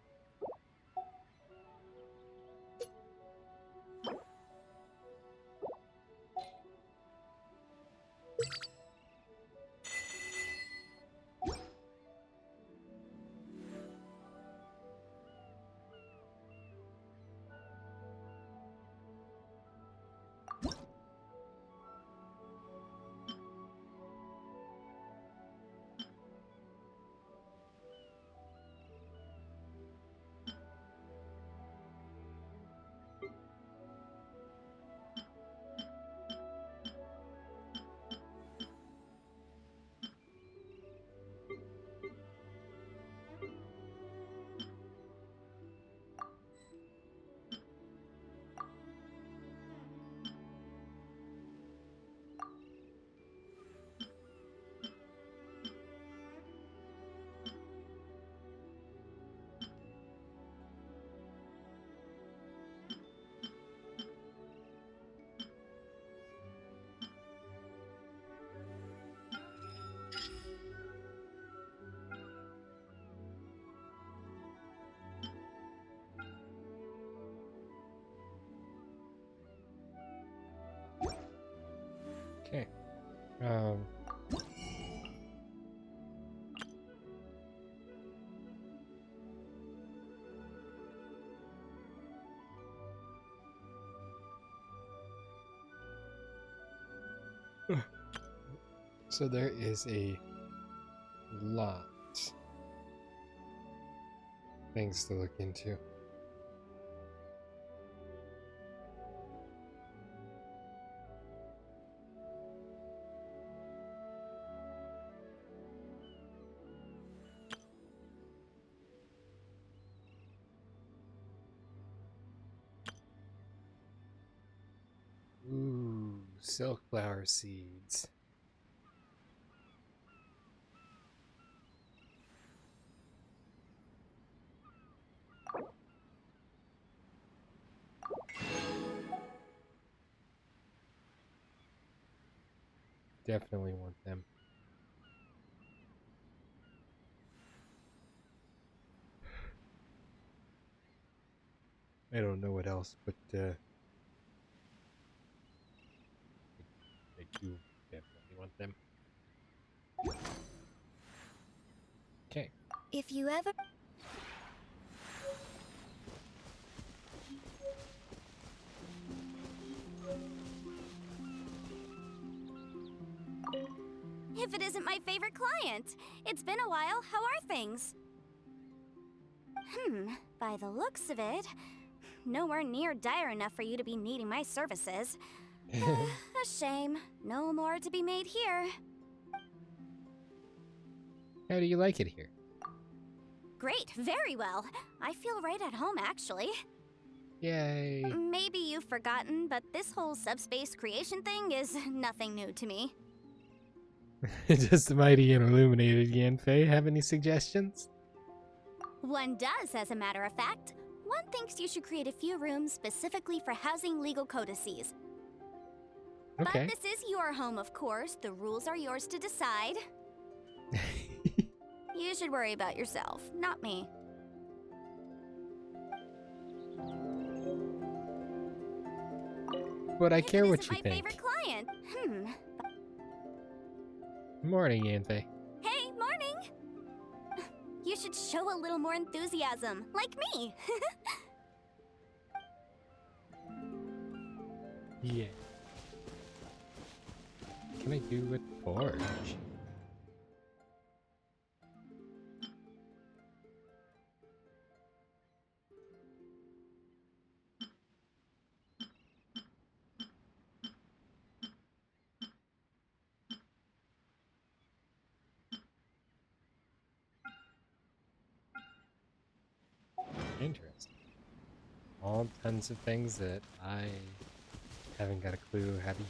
Okay. So there is a lot of things to look into. Ooh, silk flower seeds. Definitely want them. I don't know what else, but I do definitely. If you ever... If it isn't my favorite client. It's been a while. How are things? By the looks of it, nowhere near dire enough for you to be needing my services. A shame. No more to be made here. How do you like it here? Great, very well. I feel right at home, actually. Yay. Maybe you've forgotten, but this whole subspace creation thing is nothing new to me. Does the mighty and illuminated Yanfei have any suggestions? One does, as a matter of fact. One thinks you should create a few rooms specifically for housing legal codices. Okay. But this is your home, of course. The rules are yours to decide. You should worry about yourself, not me. But I care what you my think. Favorite client. Morning, Yanfei. Hey, morning! You should show a little more enthusiasm, like me. Yeah. What can I do with Forge? Interesting. All tons of things that I haven't got a clue how to use.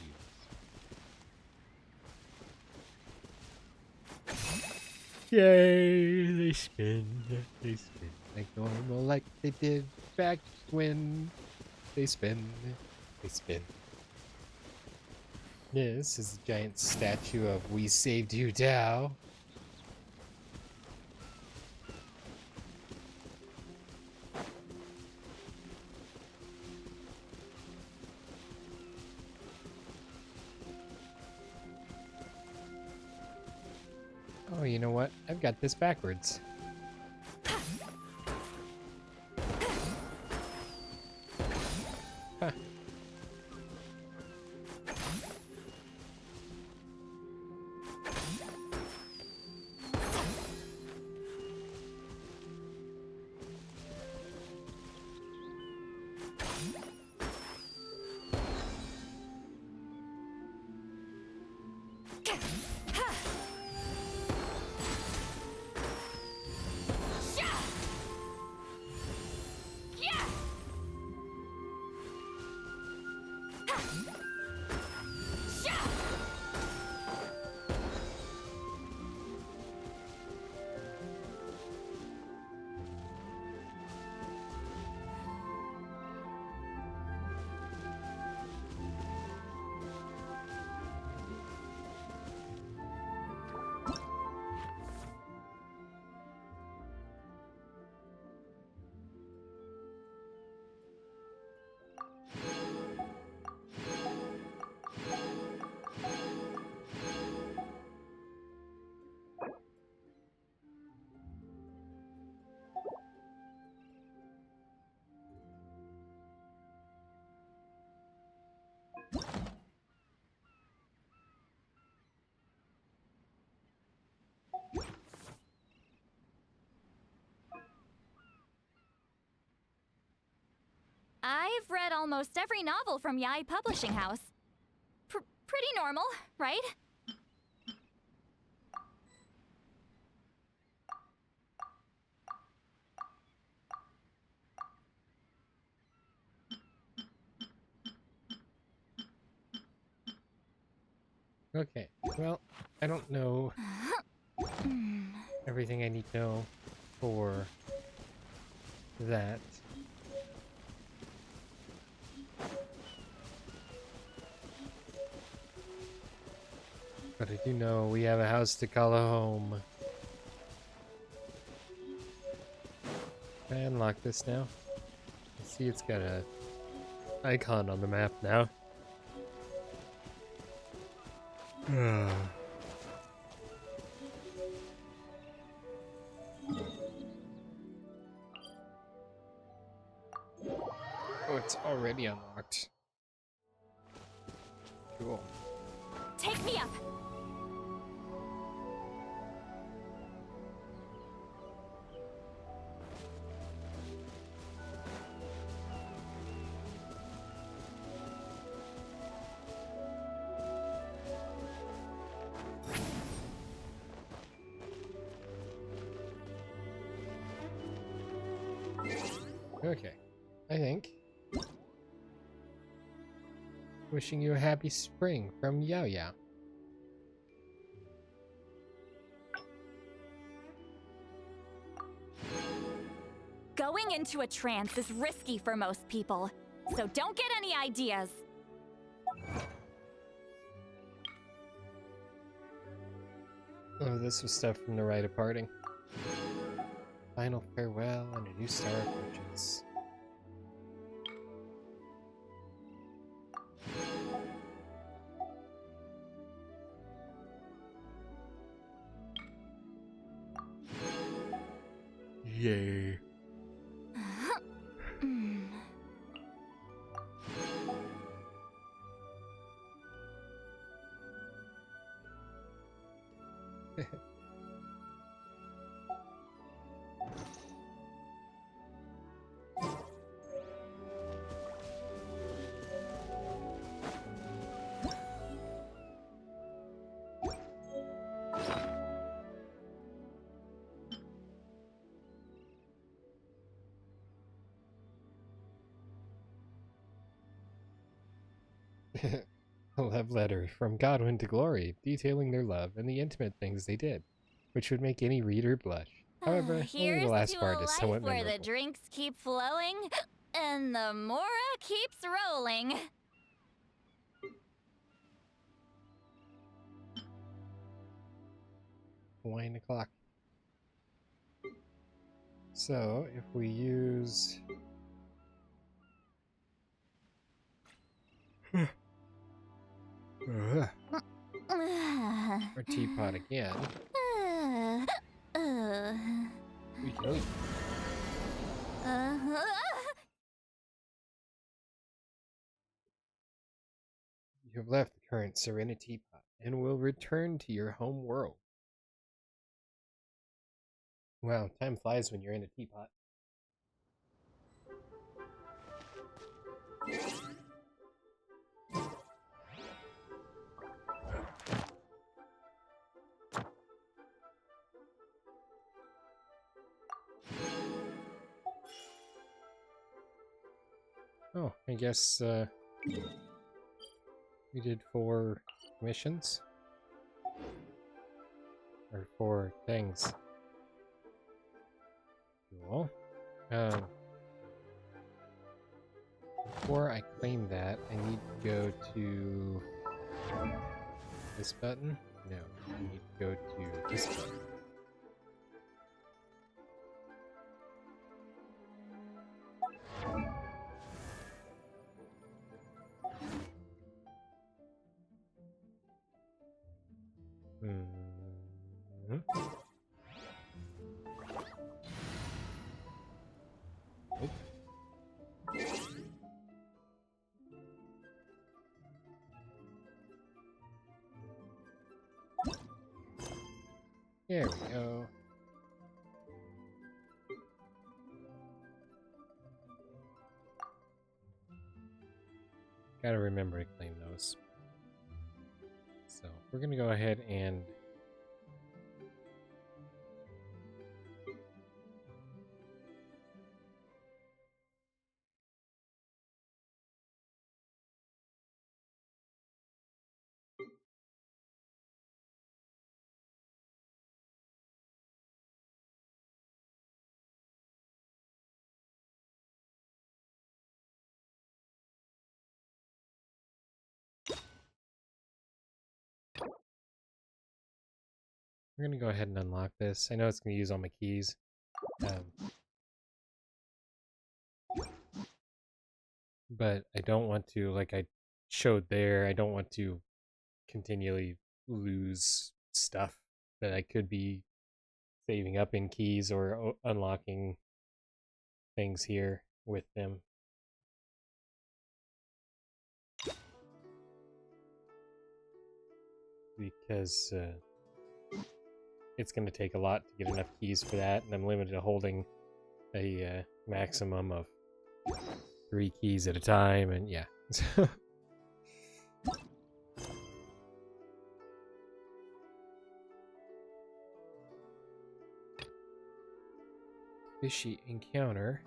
Yay! They spin. They spin like normal, like they did back when they spin. They spin. Yeah, this is a giant statue of "We Saved You, Tao." Oh, you know what? I've got this backwards. Huh. I've read almost every novel from Yae Publishing House. Pretty normal, right? Okay, well, I don't know everything I need to know for that. But I do know we have a house to call a home. Can I unlock this now? I see it's got a icon on the map now. it's already unlocked. Cool. Take me up! Okay, I think. Wishing you a happy spring from Yao Yao. Going into a trance is risky for most people, so don't get any ideas. Oh, this was stuff from the rite of parting. Final farewell and a new star approaches. Yay. A love letter from Godwin to Glory, detailing their love and the intimate things they did, which would make any reader blush. However, only the last part is somewhat where memorable. the drinks keep flowing and the Mora keeps rolling. Wine o'clock. So, if we use... our teapot again. We can leave. You have left the current Serenity Teapot and will return to your home world. Wow, time flies when you're in a teapot. Oh, I guess we did 4 missions. Or 4 things. Cool. Before I claim that, I need to go to this button. No, I need to go to this button. Nope. There we go. Gotta remember to claim those. So we're gonna go ahead and go ahead and unlock this. I know it's gonna use all my keys. But I don't want to, like I showed there, I don't want to continually lose stuff that I could be saving up in keys or unlocking things here with them. because it's going to take a lot to get enough keys for that, and I'm limited to holding a maximum of 3 keys at a time, and yeah. Fishy encounter.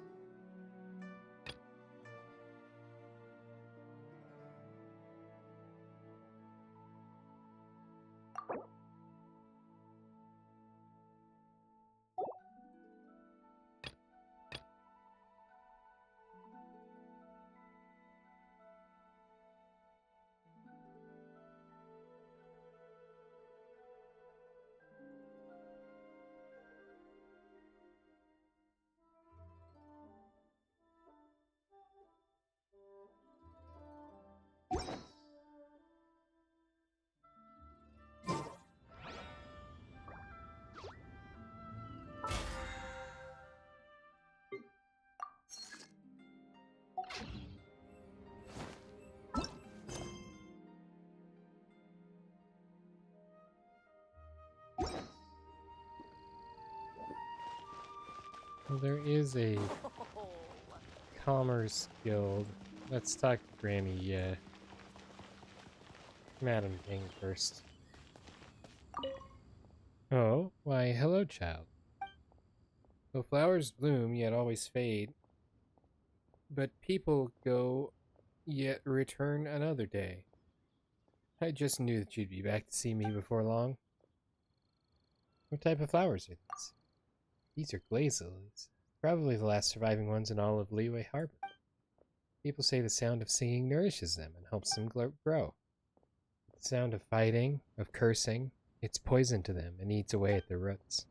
Well, there is a commerce guild. Let's talk to Granny, Madam King first. Oh, why, hello, child. Though flowers bloom, yet always fade. But people go, yet return another day. I just knew that you'd be back to see me before long. What type of flowers are these? These are glaze lilies. Probably the last surviving ones in all of Liyue Harbor. People say the sound of singing nourishes them and helps them grow. The sound of fighting, of cursing, it's poison to them and eats away at their roots.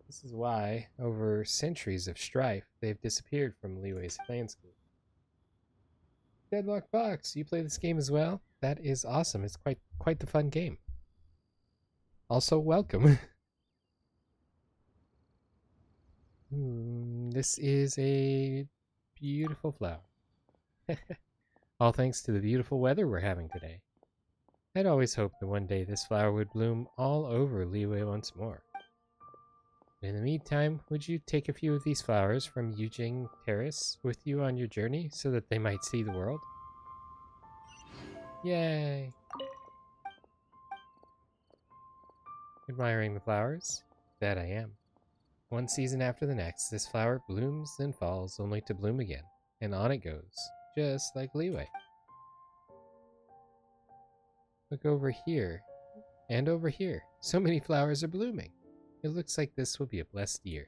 This is why, over centuries of strife, they've disappeared from Liyue's landscape. Deadlock Fox, you play this game as well? That is awesome. It's quite the fun game. Also, welcome. This is a beautiful flower. All thanks to the beautiful weather we're having today. I'd always hoped that one day this flower would bloom all over Liyue once more. In the meantime, would you take a few of these flowers from Yujing Terrace with you on your journey so that they might see the world? Yay! Admiring the flowers? That I am. One season after the next, this flower blooms and falls only to bloom again, and on it goes, just like Liyue. Look over here, and over here. So many flowers are blooming. It looks like this will be a blessed year.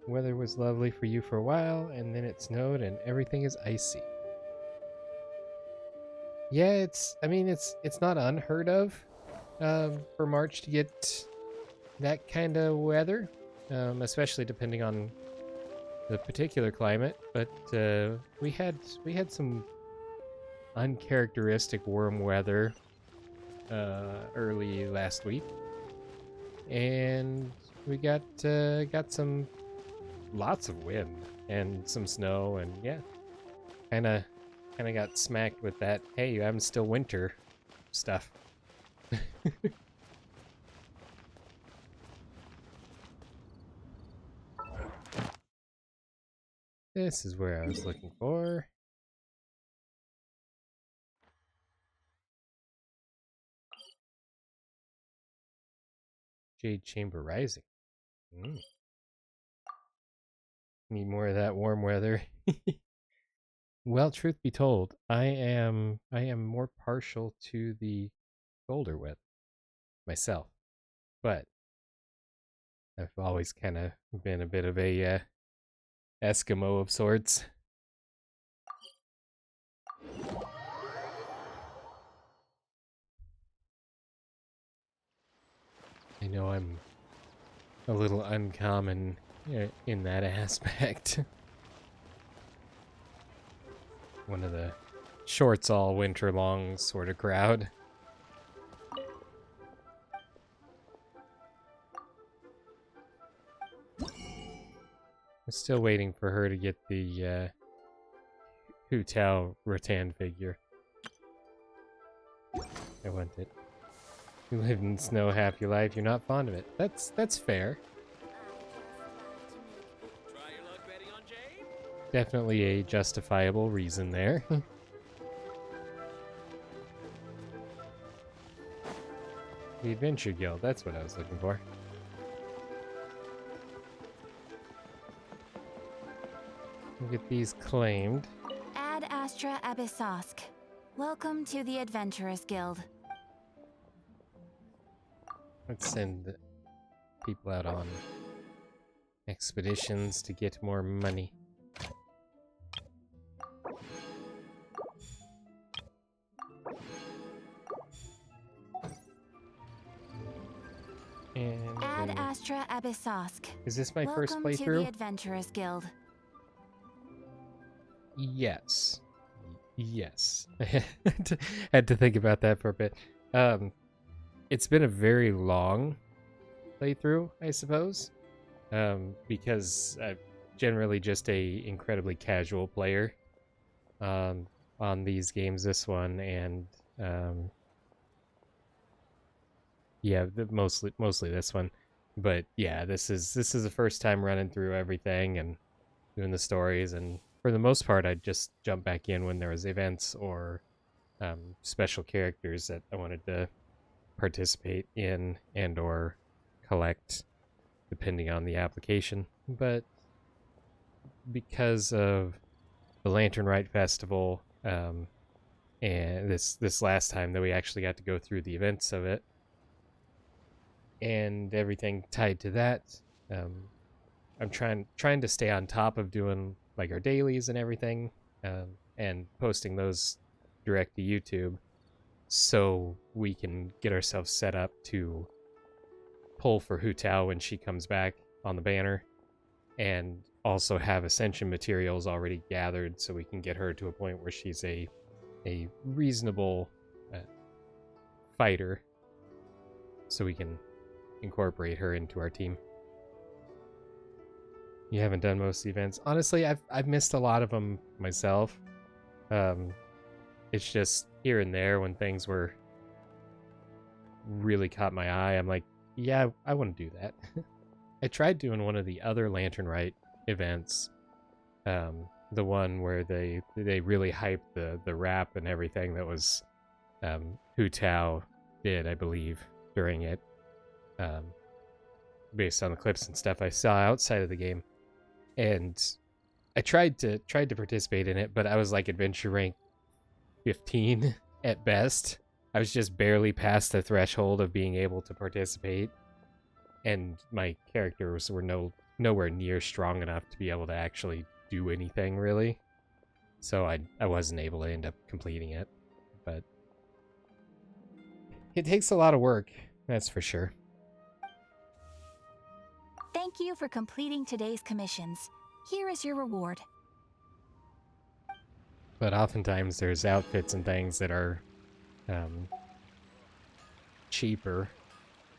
Weather was lovely for you for a while, and then it snowed and everything is icy. Yeah, it's not unheard of for March to get that kind of weather, especially depending on the particular climate. But we had some uncharacteristic warm weather early last week, and we got some lots of wind and some snow, and yeah, kind of got smacked with that. Hey, I'm still winter stuff. This is where I was looking for. Jade Chamber Rising. Need more of that warm weather. Well, truth be told, I am more partial to the colder weather myself, but I've always kind of been a bit of a Eskimo of sorts. I know I'm a little uncommon in that aspect. One of the shorts all winter long sort of crowd. I'm still waiting for her to get the Hu Tao Rattan figure. I want it. You live in snow half your life, you're not fond of it. That's fair. Try your luck betting on Jade? Definitely a justifiable reason there. The Adventure Guild, that's what I was looking for. We'll get these claimed. Ad Astra Abyssosk. Welcome to the Adventurers Guild. Let's send people out on expeditions to get more money. And Ad Astra Abyssosk. is this my first Welcome to the playthrough? Adventurers Guild. Yes. Yes. I had to think about that for a bit. It's been a very long playthrough, I suppose. Because I'm generally just a incredibly casual player on these games, this one, and yeah, mostly this one. But yeah, this is the first time running through everything and doing the stories, and for the most part I'd just jump back in when there was events or special characters that I wanted to participate in and or collect, depending on the application. But because of the Lantern Rite Festival, and this last time that we actually got to go through the events of it and everything tied to that, I'm trying to stay on top of doing like our dailies and everything, and posting those direct to YouTube, so we can get ourselves set up to pull for Hu Tao when she comes back on the banner, and also have Ascension materials already gathered so we can get her to a point where she's a reasonable fighter, so we can incorporate her into our team. You haven't done most events. Honestly, I've missed a lot of them myself. It's just here and there when things were really caught my eye. I'm like, yeah, I want to do that. I tried doing one of the other Lantern Rite events, the one where they really hyped the rap and everything that was Hu Tao did, I believe, during it, based on the clips and stuff I saw outside of the game. And I tried to participate in it, but I was like adventure rank 15 at best. I was just barely past the threshold of being able to participate, and my characters were nowhere near strong enough to be able to actually do anything really. So I wasn't able to end up completing it, but it takes a lot of work, that's for sure. Thank you for completing today's commissions. Here is your reward. But oftentimes there's outfits and things that are cheaper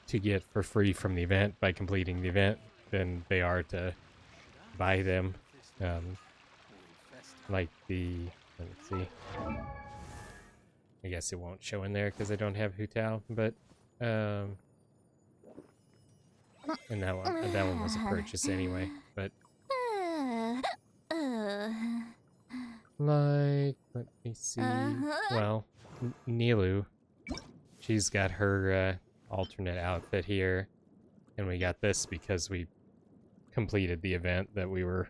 to get for free from the event by completing the event than they are to buy them. Like the, let's see, I guess it won't show in there because I don't have Hu Tao, but and that one was a purchase anyway. But like, let me see. Well, Nilu, she's got her alternate outfit here, and we got this because we completed the event that we were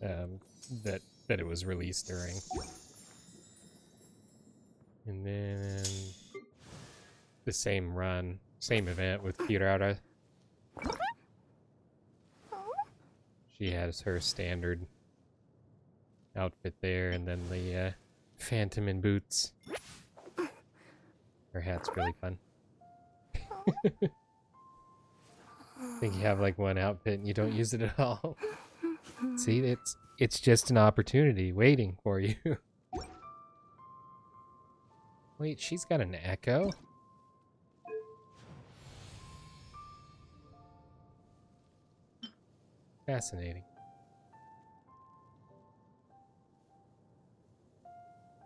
that it was released during. And then the same event with Kirara. She has her standard outfit there, and then the Phantom and boots. Her hat's really fun. I think you have like one outfit and you don't use it at all. See, it's just an opportunity waiting for you. Wait, she's got an echo? Fascinating.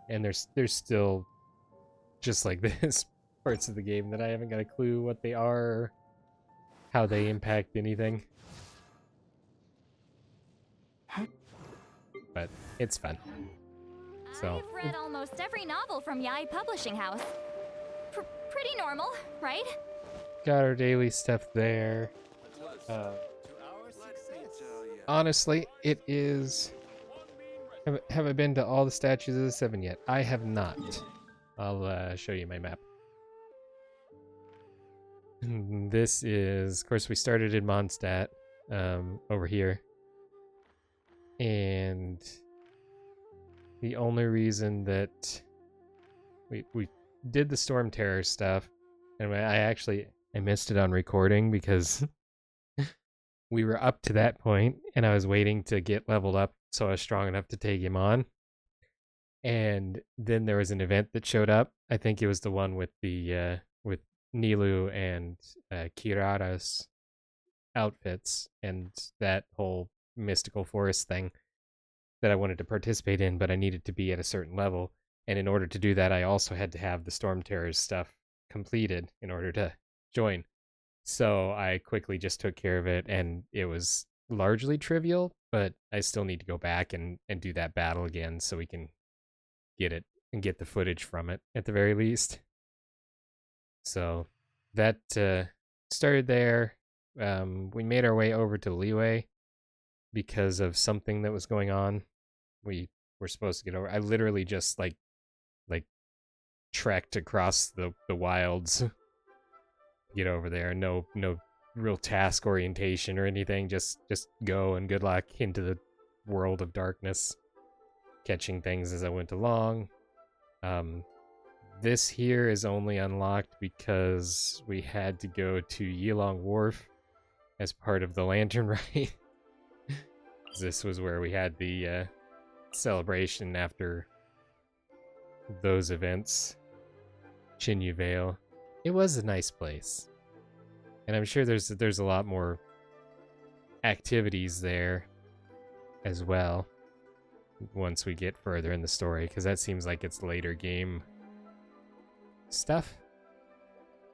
And there's still just like this, parts of the game that I haven't got a clue what they are, or how they impact anything. But it's fun. So I've read almost every novel from Yai Publishing House. Pretty normal, right? got our daily stuff there. Honestly, it is... Have I been to all the statues of the 7 yet? I have not. I'll show you my map. This is... Of course, we started in Mondstadt, over here. And... the only reason that we did the Storm Terror stuff, and I missed it on recording because we were up to that point, and I was waiting to get leveled up so I was strong enough to take him on. And then there was an event that showed up. I think it was the one with the with Nilu and Kirara's outfits and that whole mystical forest thing that I wanted to participate in, but I needed to be at a certain level. And in order to do that, I also had to have the Storm Terrors stuff completed in order to join. So I quickly just took care of it, and it was largely trivial, but I still need to go back and do that battle again so we can get it and get the footage from it at the very least. So that started there. We made our way over to Liyue because of something that was going on. We were supposed to get over. I literally just like trekked across the wilds, get over there. No real task orientation or anything. Just go and good luck into the world of darkness, catching things as I went along. This here is only unlocked because we had to go to Yilong Wharf as part of the Lantern Rite. This was where we had the celebration after those events. Chinyu Vale. It was a nice place. And I'm sure there's a lot more activities there as well once we get further in the story, because that seems like it's later game stuff.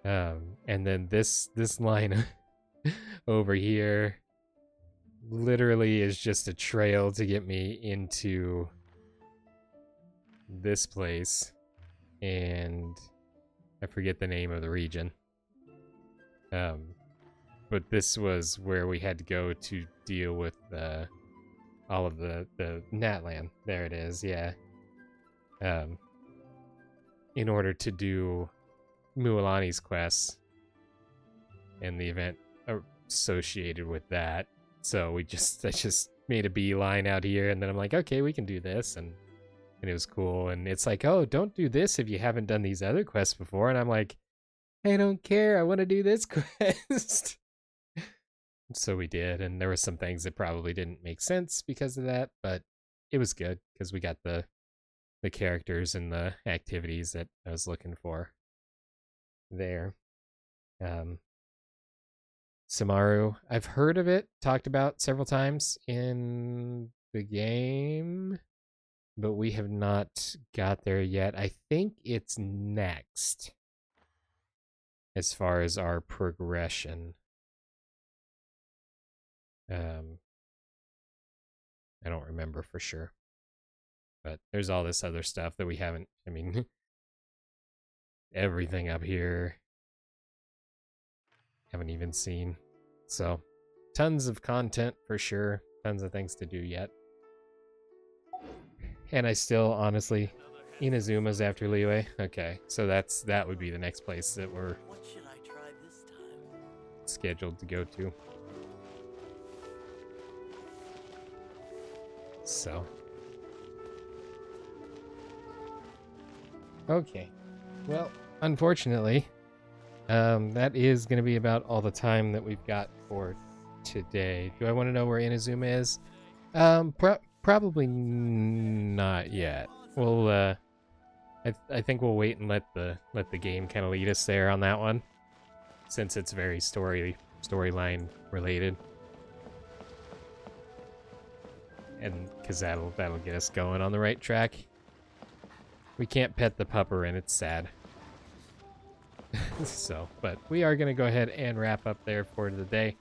And then this line over here literally is just a trail to get me into this place, and I forget the name of the region. But this was where we had to go to deal with all of the Natlan. There it is, yeah. In order to do Mualani's quests and the event associated with that. So I just made a beeline out here, and then I'm like, okay, we can do this, and it was cool. And it's like, oh, don't do this if you haven't done these other quests before. And I'm like, I don't care, I want to do this quest. So we did, and there were some things that probably didn't make sense because of that, but it was good because we got the characters and the activities that I was looking for there. Samaru, I've heard of it, talked about several times in the game, but we have not got there yet. I think it's next as far as our progression. I don't remember for sure, but there's all this other stuff that we haven't, I mean, everything up here haven't even seen. So tons of content for sure, tons of things to do yet. And I still, honestly, Inazuma's after Liyue. Okay, so that would be the next place that we're scheduled to go to. So. Okay. Well, unfortunately, that is going to be about all the time that we've got for today. Do I want to know where Inazuma is? Probably not yet. We'll, I think we'll wait and let the game kind of lead us there on that one, since it's very storyline related. And because that'll get us going on the right track. We can't pet the pupper, and it's sad. But we are going to go ahead and wrap up there for the day.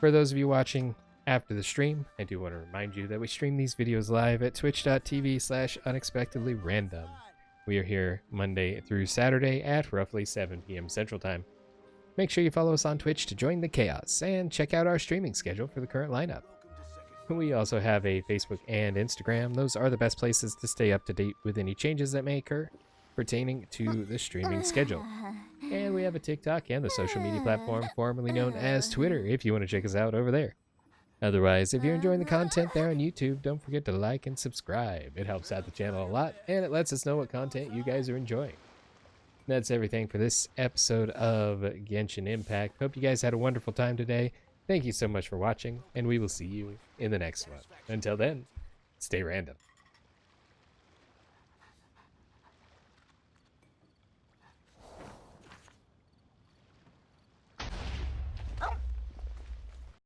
For those of you watching after the stream, I do want to remind you that we stream these videos live at twitch.tv/unexpectedlyrandom. We are here Monday through Saturday at roughly 7 p.m. Central Time. Make sure you follow us on Twitch to join the chaos and check out our streaming schedule for the current lineup. We also have a Facebook and Instagram. Those are the best places to stay up to date with any changes that may occur pertaining to the streaming schedule. And we have a TikTok and the social media platform formerly known as Twitter if you want to check us out over there. Otherwise, if you're enjoying the content there on YouTube, don't forget to like and subscribe. It helps out the channel a lot, and it lets us know what content you guys are enjoying. That's everything for this episode of Genshin Impact. Hope you guys had a wonderful time today. Thank you so much for watching, and we will see you in the next one. Until then, stay random.